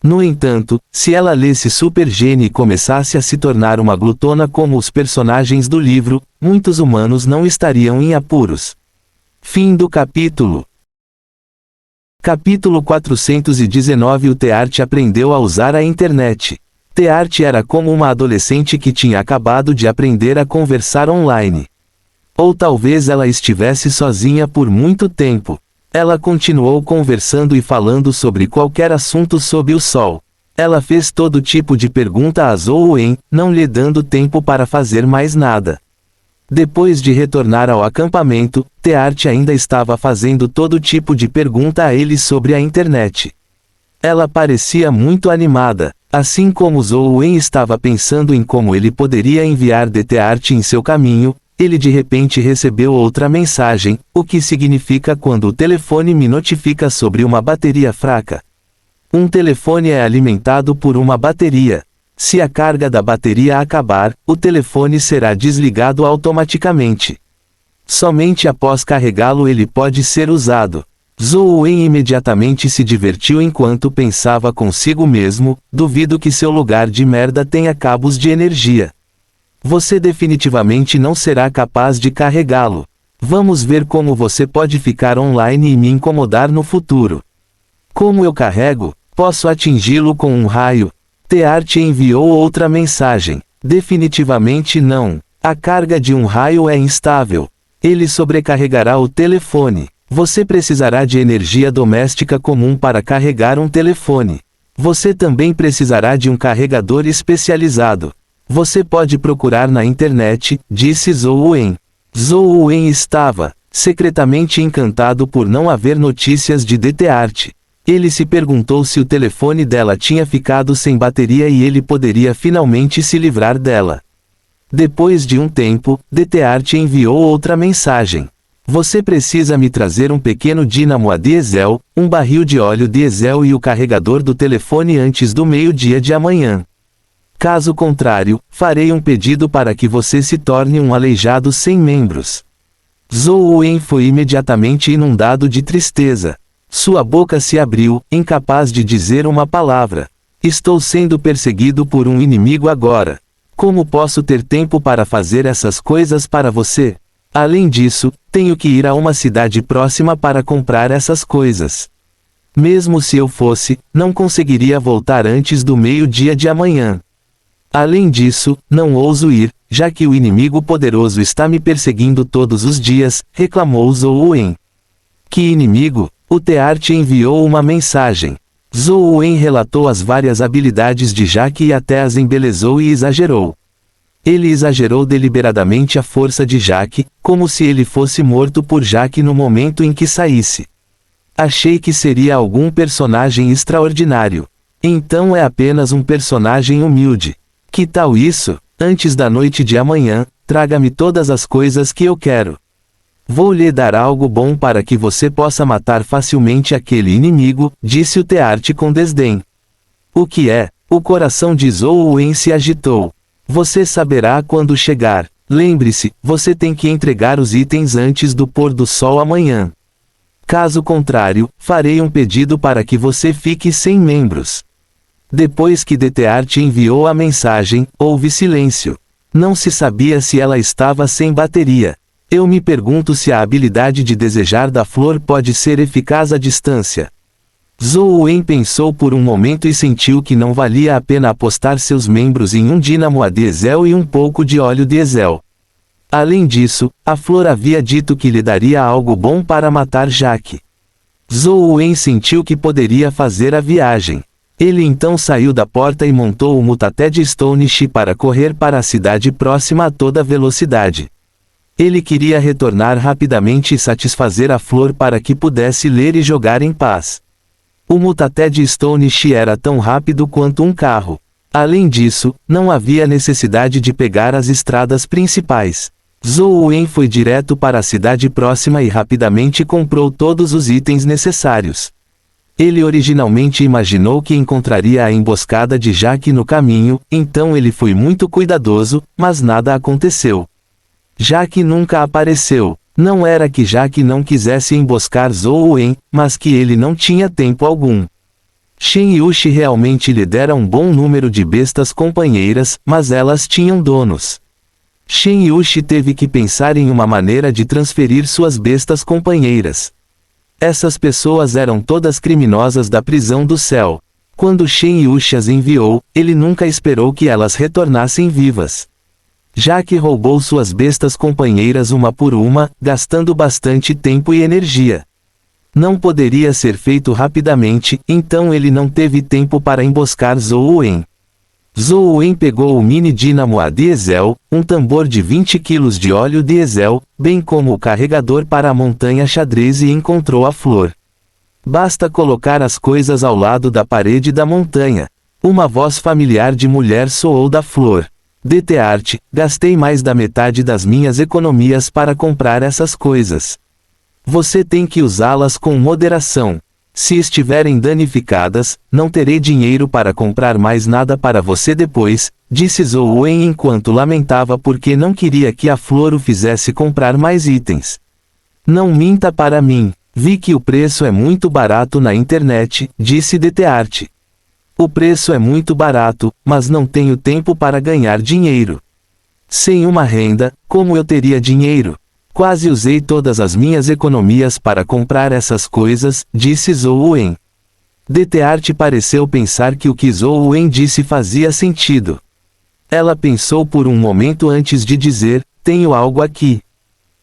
Speaker 1: No entanto, se ela lesse Super Genie e começasse a se tornar uma glutona como os personagens do livro, muitos humanos não estariam em apuros. Fim do capítulo. Capítulo 419. O Teart aprendeu a usar a internet. Teart era como uma adolescente que tinha acabado de aprender a conversar online. Ou talvez ela estivesse sozinha por muito tempo. Ela continuou conversando e falando sobre qualquer assunto sob o sol. Ela fez todo tipo de pergunta a Zhou Wen, não lhe dando tempo para fazer mais nada. Depois de retornar ao acampamento, Teart ainda estava fazendo todo tipo de pergunta a ele sobre a internet. Ela parecia muito animada, assim como Zhou Wen estava pensando em como ele poderia enviar DeTeart em seu caminho. Ele de repente recebeu outra mensagem, o que significa quando o telefone me notifica sobre uma bateria fraca. Um telefone é alimentado por uma bateria. Se a carga da bateria acabar, o telefone será desligado automaticamente. Somente após carregá-lo ele pode ser usado. Zhou Wen imediatamente se divertiu enquanto pensava consigo mesmo, duvido que seu lugar de merda tenha cabos de energia. Você definitivamente não será capaz de carregá-lo. Vamos ver como você pode ficar online e me incomodar no futuro. Como eu carrego? Posso atingi-lo com um raio? Teart enviou outra mensagem. Definitivamente não. A carga de um raio é instável. Ele sobrecarregará o telefone. Você precisará de energia doméstica comum para carregar um telefone. Você também precisará de um carregador especializado. Você pode procurar na internet, disse Zhou Wen. Zhou Wen estava secretamente encantado por não haver notícias de DeTeart. Ele se perguntou se o telefone dela tinha ficado sem bateria e ele poderia finalmente se livrar dela. Depois de um tempo, DeTeart enviou outra mensagem. Você precisa me trazer um pequeno dínamo a diesel, um barril de óleo diesel e o carregador do telefone antes do meio-dia de amanhã. Caso contrário, farei um pedido para que você se torne um aleijado sem membros. Zhou Wen foi imediatamente inundado de tristeza. Sua boca se abriu, incapaz de dizer uma palavra. Estou sendo perseguido por um inimigo agora. Como posso ter tempo para fazer essas coisas para você? Além disso, tenho que ir a uma cidade próxima para comprar essas coisas. Mesmo se eu fosse, não conseguiria voltar antes do meio-dia de amanhã. Além disso, não ouso ir, já que o inimigo poderoso está me perseguindo todos os dias, reclamou Zhou Wen. Que inimigo? O Teart enviou uma mensagem. Zhou Wen relatou as várias habilidades de Jaque e até as embelezou e exagerou. Ele exagerou deliberadamente a força de Jaque, como se ele fosse morto por Jaque no momento em que saísse. Achei que seria algum personagem extraordinário. Então é apenas um personagem humilde. Que tal isso? Antes da noite de amanhã, traga-me todas as coisas que eu quero. Vou lhe dar algo bom para que você possa matar facilmente aquele inimigo, disse o Tearte com desdém. O que é? O coração de Zhou Wen se agitou. Você saberá quando chegar. Lembre-se, você tem que entregar os itens antes do pôr do sol amanhã. Caso contrário, farei um pedido para que você fique sem membros. Depois que Tearte enviou a mensagem, houve silêncio. Não se sabia se ela estava sem bateria. Eu me pergunto se a habilidade de desejar da flor pode ser eficaz à distância. Zhou Wen pensou por um momento e sentiu que não valia a pena apostar seus membros em um dínamo a diesel e um pouco de óleo diesel. Além disso, a flor havia dito que lhe daria algo bom para matar Jaque. Zhou Wen sentiu que poderia fazer a viagem. Ele então saiu da porta e montou o Mutated Stonish para correr para a cidade próxima a toda velocidade. Ele queria retornar rapidamente e satisfazer a flor para que pudesse ler e jogar em paz. O Mutated Stonish era tão rápido quanto um carro. Além disso, não havia necessidade de pegar as estradas principais. Zhou Wen foi direto para a cidade próxima e rapidamente comprou todos os itens necessários. Ele originalmente imaginou que encontraria a emboscada de Jaque no caminho, então ele foi muito cuidadoso, mas nada aconteceu. Jaque nunca apareceu. Não era que Jaque não quisesse emboscar Zhou Wen, mas que ele não tinha tempo algum. Shen Yushi realmente lhe dera um bom número de bestas companheiras, mas elas tinham donos. Shen Yushi teve que pensar em uma maneira de transferir suas bestas companheiras. Essas pessoas eram todas criminosas da prisão do céu. Quando Shen Yushi as enviou, ele nunca esperou que elas retornassem vivas. Jaque roubou suas bestas companheiras uma por uma, gastando bastante tempo e energia. Não poderia ser feito rapidamente, então ele não teve tempo para emboscar Zhou Wen. Zhou Wen pegou o mini dínamo a diesel, um tambor de 20 kg de óleo diesel, bem como o carregador para a montanha xadrez e encontrou a flor. Basta colocar as coisas ao lado da parede da montanha. Uma voz familiar de mulher soou da flor. Tearte, gastei mais da metade das minhas economias para comprar essas coisas. Você tem que usá-las com moderação. Se estiverem danificadas, não terei dinheiro para comprar mais nada para você depois, disse Zhou Wen enquanto lamentava porque não queria que a flor o fizesse comprar mais itens. Não minta para mim. Vi que o preço é muito barato na internet, disse Tearte. O preço é muito barato, mas não tenho tempo para ganhar dinheiro. Sem uma renda, como eu teria dinheiro? Quase usei todas as minhas economias para comprar essas coisas, disse Zhou Wen. Tearte pareceu pensar que o que Zhou Wen disse fazia sentido. Ela pensou por um momento antes de dizer, tenho algo aqui.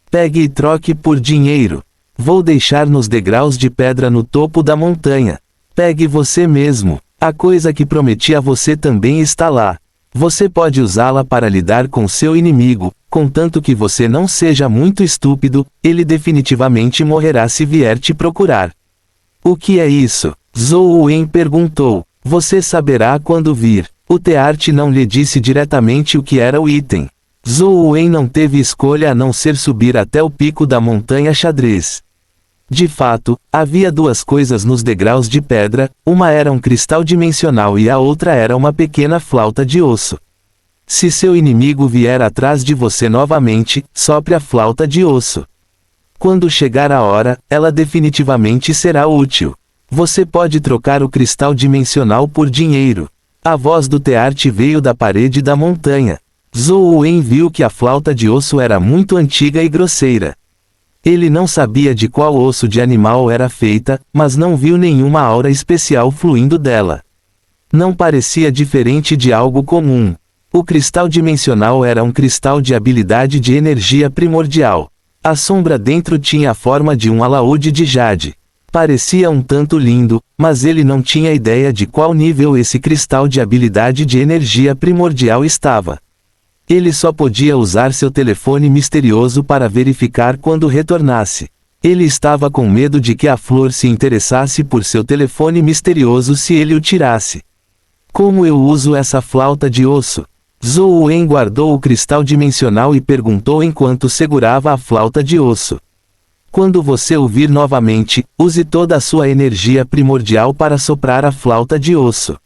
Speaker 1: Pegue e troque por dinheiro. Vou deixar nos degraus de pedra no topo da montanha. Pegue você mesmo. A coisa que prometi a você também está lá. Você pode usá-la para lidar com seu inimigo, contanto que você não seja muito estúpido, ele definitivamente morrerá se vier te procurar. O que é isso? Zhou Wen perguntou. Você saberá quando vir. O Tearte não lhe disse diretamente o que era o item. Zhou Wen não teve escolha a não ser subir até o pico da montanha xadrez. De fato, havia duas coisas nos degraus de pedra, uma era um cristal dimensional e a outra era uma pequena flauta de osso. Se seu inimigo vier atrás de você novamente, sopre a flauta de osso. Quando chegar a hora, ela definitivamente será útil. Você pode trocar o cristal dimensional por dinheiro. A voz do Tearte veio da parede da montanha. Zhou Wen viu que a flauta de osso era muito antiga e grosseira. Ele não sabia de qual osso de animal era feita, mas não viu nenhuma aura especial fluindo dela. Não parecia diferente de algo comum. O cristal dimensional era um cristal de habilidade de energia primordial. A sombra dentro tinha a forma de um alaúde de jade. Parecia um tanto lindo, mas ele não tinha ideia de qual nível esse cristal de habilidade de energia primordial estava. Ele só podia usar seu telefone misterioso para verificar quando retornasse. Ele estava com medo de que a flor se interessasse por seu telefone misterioso se ele o tirasse. Como eu uso essa flauta de osso? Zhou Wen guardou o cristal dimensional e perguntou enquanto segurava a flauta de osso. Quando você ouvir novamente, use toda a sua energia primordial para soprar a flauta de osso.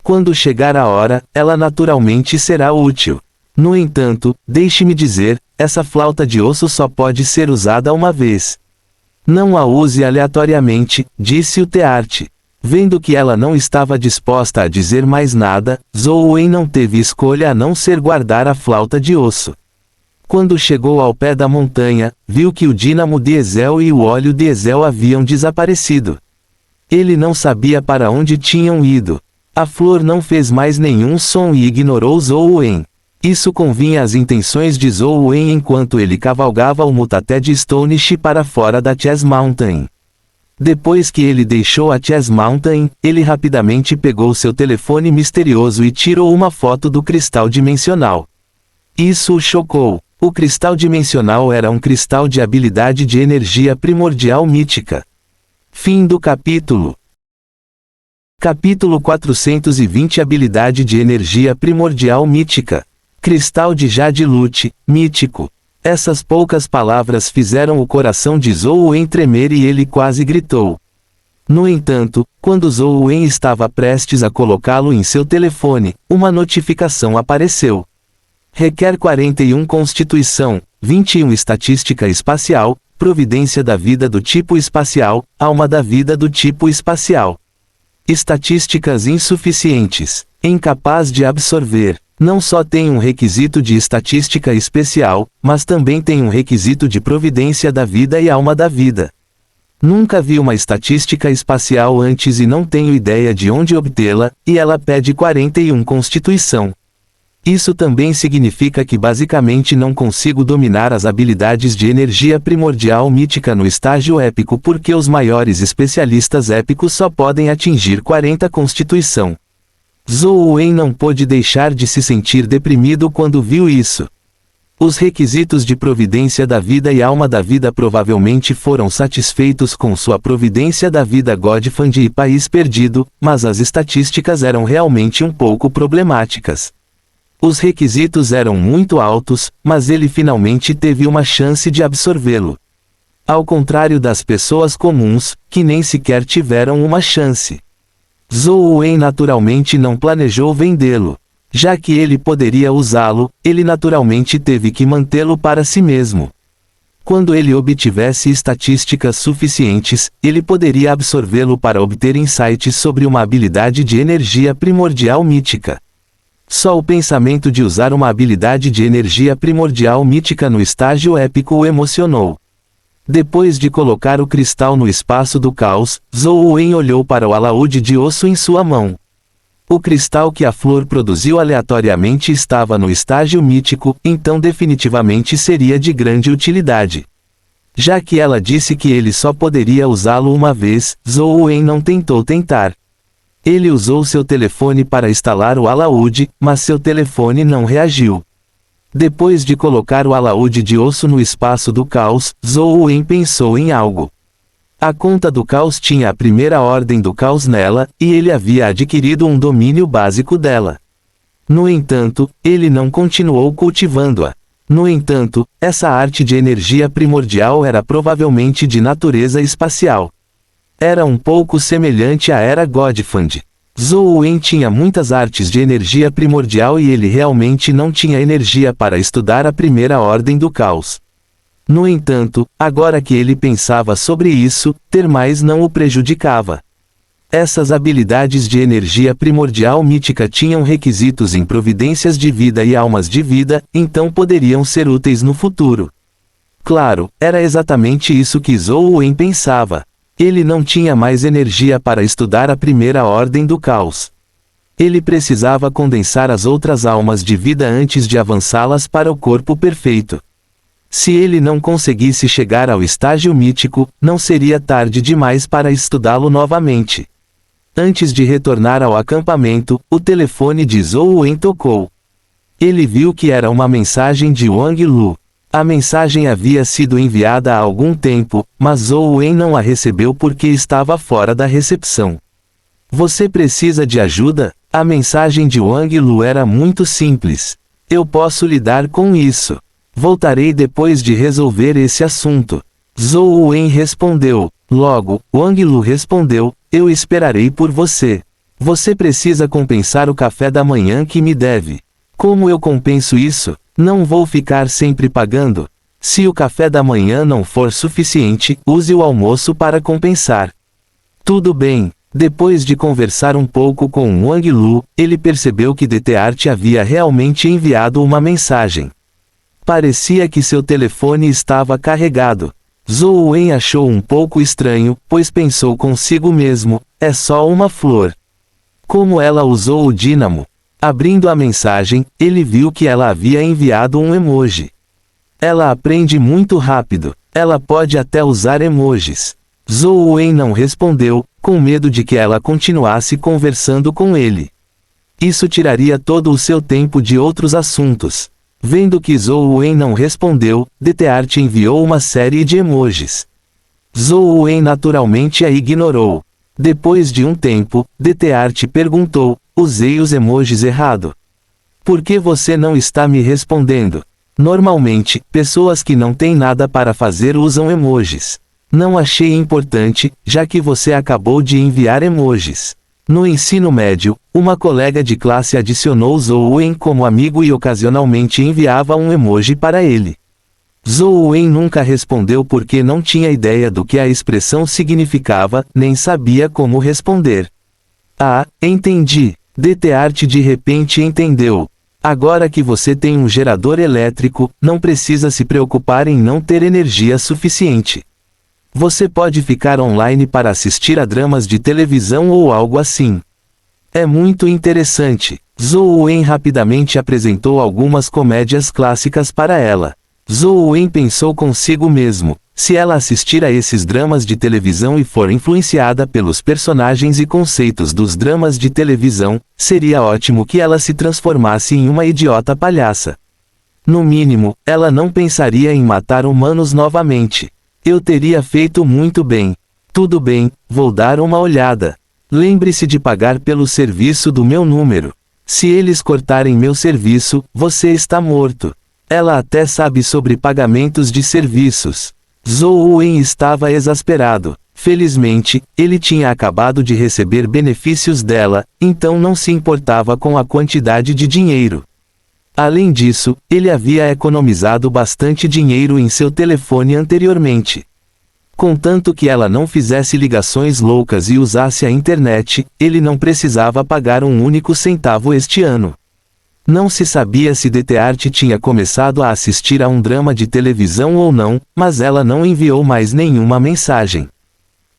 Speaker 1: Quando chegar a hora, ela naturalmente será útil. No entanto, deixe-me dizer, essa flauta de osso só pode ser usada uma vez. Não a use aleatoriamente, disse o Tearte. Vendo que ela não estava disposta a dizer mais nada, Zhou Wen não teve escolha a não ser guardar a flauta de osso. Quando chegou ao pé da montanha, viu que o dínamo diesel e o óleo diesel haviam desaparecido. Ele não sabia para onde tinham ido. A flor não fez mais nenhum som e ignorou Zhou Wen. Isso convinha às intenções de Zhou Wen enquanto ele cavalgava o Mutaté de Stonish para fora da Chess Mountain. Depois que ele deixou a Chess Mountain, ele rapidamente pegou seu telefone misterioso e tirou uma foto do cristal dimensional. Isso o chocou. O cristal dimensional era um cristal de habilidade de energia primordial mítica. Fim do capítulo. Capítulo 420 Habilidade de energia primordial mítica. Cristal de Jade Lute, mítico. Essas poucas palavras fizeram o coração de Zhou Wen tremer e ele quase gritou. No entanto, quando Zhou Wen estava prestes a colocá-lo em seu telefone, uma notificação apareceu. Requer 41 Constituição, 21 Estatística Espacial, Providência da Vida do Tipo Espacial, Alma da Vida do Tipo Espacial. Estatísticas insuficientes. Incapaz de absorver. Não só tem um requisito de estatística especial, mas também tem um requisito de providência da vida e alma da vida. Nunca vi uma estatística espacial antes e não tenho ideia de onde obtê-la, e ela pede 41 Constituição. Isso também significa que basicamente não consigo dominar as habilidades de energia primordial mítica no estágio épico porque os maiores especialistas épicos só podem atingir 40 Constituição. Zhou Wen não pôde deixar de se sentir deprimido quando viu isso. Os requisitos de providência da vida e alma da vida provavelmente foram satisfeitos com sua providência da vida Godfund e País Perdido, mas as estatísticas eram realmente um pouco problemáticas. Os requisitos eram muito altos, mas ele finalmente teve uma chance de absorvê-lo. Ao contrário das pessoas comuns, que nem sequer tiveram uma chance. Zhou Wen naturalmente não planejou vendê-lo. Já que ele poderia usá-lo, ele naturalmente teve que mantê-lo para si mesmo. Quando ele obtivesse estatísticas suficientes, ele poderia absorvê-lo para obter insights sobre uma habilidade de energia primordial mítica. Só o pensamento de usar uma habilidade de energia primordial mítica no estágio épico o emocionou. Depois de colocar o cristal no espaço do caos, Zhou Wen olhou para o alaúde de osso em sua mão. O cristal que a flor produziu aleatoriamente estava no estágio mítico, então definitivamente seria de grande utilidade. Já que ela disse que ele só poderia usá-lo uma vez, Zhou Wen não tentou tentar. Ele usou seu telefone para instalar o alaúde, mas seu telefone não reagiu. Depois de colocar o alaúde de osso no espaço do caos, Zhou Wen pensou em algo. A conta do caos tinha a primeira ordem do caos nela, e ele havia adquirido um domínio básico dela. No entanto, ele não continuou cultivando-a. No entanto, essa arte de energia primordial era provavelmente de natureza espacial. Era um pouco semelhante à Era Godfund. Zhou Wen tinha muitas artes de energia primordial e ele realmente não tinha energia para estudar a primeira ordem do caos. No entanto, agora que ele pensava sobre isso, ter mais não o prejudicava. Essas habilidades de energia primordial mítica tinham requisitos em providências de vida e almas de vida, então poderiam ser úteis no futuro. Claro, era exatamente isso que Zhou Wen pensava. Ele não tinha mais energia para estudar a primeira ordem do caos. Ele precisava condensar as outras almas de vida antes de avançá-las para o corpo perfeito. Se ele não conseguisse chegar ao estágio mítico, não seria tarde demais para estudá-lo novamente. Antes de retornar ao acampamento, o telefone de Zhou Wen tocou. Ele viu que era uma mensagem de Wang Lu. A mensagem havia sido enviada há algum tempo, mas Zhou Wen não a recebeu porque estava fora da recepção. Você precisa de ajuda? A mensagem de Wang Lu era muito simples. Eu posso lidar com isso. Voltarei depois de resolver esse assunto. Zhou Wen respondeu. Logo, Wang Lu respondeu, eu esperarei por você. Você precisa compensar o café da manhã que me deve. Como eu compenso isso? Não vou ficar sempre pagando. Se o café da manhã não for suficiente, use o almoço para compensar. Tudo bem. Depois de conversar um pouco com Wang Lu, ele percebeu que DeTeart havia realmente enviado uma mensagem. Parecia que seu telefone estava carregado. Zhou Wen achou um pouco estranho, pois pensou consigo mesmo, é só uma flor. Como ela usou o dínamo? Abrindo a mensagem, ele viu que ela havia enviado um emoji. Ela aprende muito rápido. Ela pode até usar emojis. Zhou Wen não respondeu, com medo de que ela continuasse conversando com ele. Isso tiraria todo o seu tempo de outros assuntos. Vendo que Zhou Wen não respondeu, DeTeart enviou uma série de emojis. Zhou Wen naturalmente a ignorou. Depois de um tempo, DeTeart perguntou, usei os emojis errado. Por que você não está me respondendo? Normalmente, pessoas que não têm nada para fazer usam emojis. Não achei importante, já que você acabou de enviar emojis. No ensino médio, uma colega de classe adicionou Zhou Wen como amigo e ocasionalmente enviava um emoji para ele. Zhou Wen nunca respondeu porque não tinha ideia do que a expressão significava, nem sabia como responder. Ah, entendi. DeTeart de repente entendeu. Agora que você tem um gerador elétrico, não precisa se preocupar em não ter energia suficiente. Você pode ficar online para assistir a dramas de televisão ou algo assim. É muito interessante. Zhou Wen rapidamente apresentou algumas comédias clássicas para ela. Zhou Wen pensou consigo mesmo, se ela assistir a esses dramas de televisão e for influenciada pelos personagens e conceitos dos dramas de televisão, seria ótimo que ela se transformasse em uma idiota palhaça. No mínimo, ela não pensaria em matar humanos novamente. Eu teria feito muito bem. Tudo bem, vou dar uma olhada. Lembre-se de pagar pelo serviço do meu número. Se eles cortarem meu serviço, você está morto. Ela até sabe sobre pagamentos de serviços. Zhou Wen estava exasperado. Felizmente, ele tinha acabado de receber benefícios dela, então não se importava com a quantidade de dinheiro. Além disso, ele havia economizado bastante dinheiro em seu telefone anteriormente. Contanto que ela não fizesse ligações loucas e usasse a internet, ele não precisava pagar um único centavo este ano. Não se sabia se DeTeart tinha começado a assistir a um drama de televisão ou não, mas ela não enviou mais nenhuma mensagem.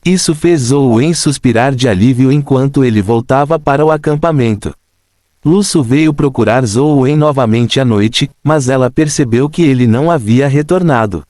Speaker 1: Isso fez Zhou Wen suspirar de alívio enquanto ele voltava para o acampamento. Lusu veio procurar Zhou Wen novamente à noite, mas ela percebeu que ele não havia retornado.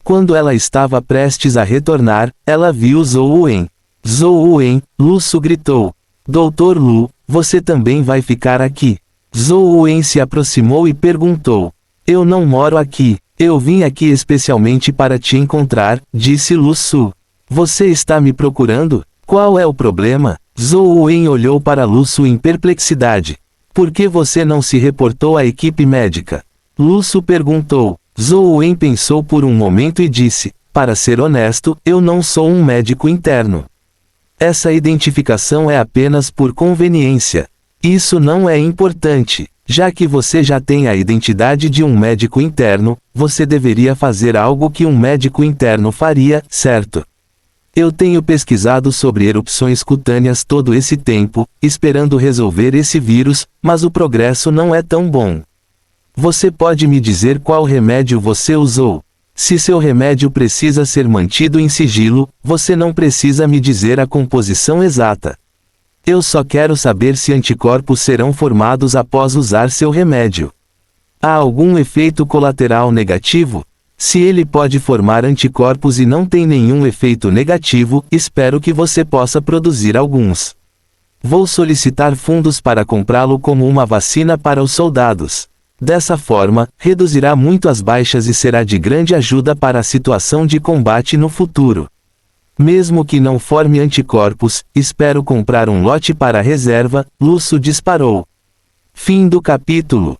Speaker 1: Quando ela estava prestes a retornar, ela viu Zhou Wen. Zhou Wen, Lusu gritou. Doutor Lu, você também vai ficar aqui? Zhou Wen se aproximou e perguntou. Eu não moro aqui. Eu vim aqui especialmente para te encontrar, disse Lusu. Você está me procurando? Qual é o problema? Zhou Wen olhou para Lusu em perplexidade. Por que você não se reportou à equipe médica? Lusu perguntou. Zhou Wen pensou por um momento e disse, para ser honesto, eu não sou um médico interno. Essa identificação é apenas por conveniência. Isso não é importante. Já que você já tem a identidade de um médico interno, você deveria fazer algo que um médico interno faria, certo? Eu tenho pesquisado sobre erupções cutâneas todo esse tempo, esperando resolver esse vírus, mas o progresso não é tão bom. Você pode me dizer qual remédio você usou? Se seu remédio precisa ser mantido em sigilo, você não precisa me dizer a composição exata. Eu só quero saber se anticorpos serão formados após usar seu remédio. Há algum efeito colateral negativo? Se ele pode formar anticorpos e não tem nenhum efeito negativo, espero que você possa produzir alguns. Vou solicitar fundos para comprá-lo como uma vacina para os soldados. Dessa forma, reduzirá muito as baixas e será de grande ajuda para a situação de combate no futuro. Mesmo que não forme anticorpos, espero comprar um lote para a reserva, Lúcio disparou. Fim do capítulo.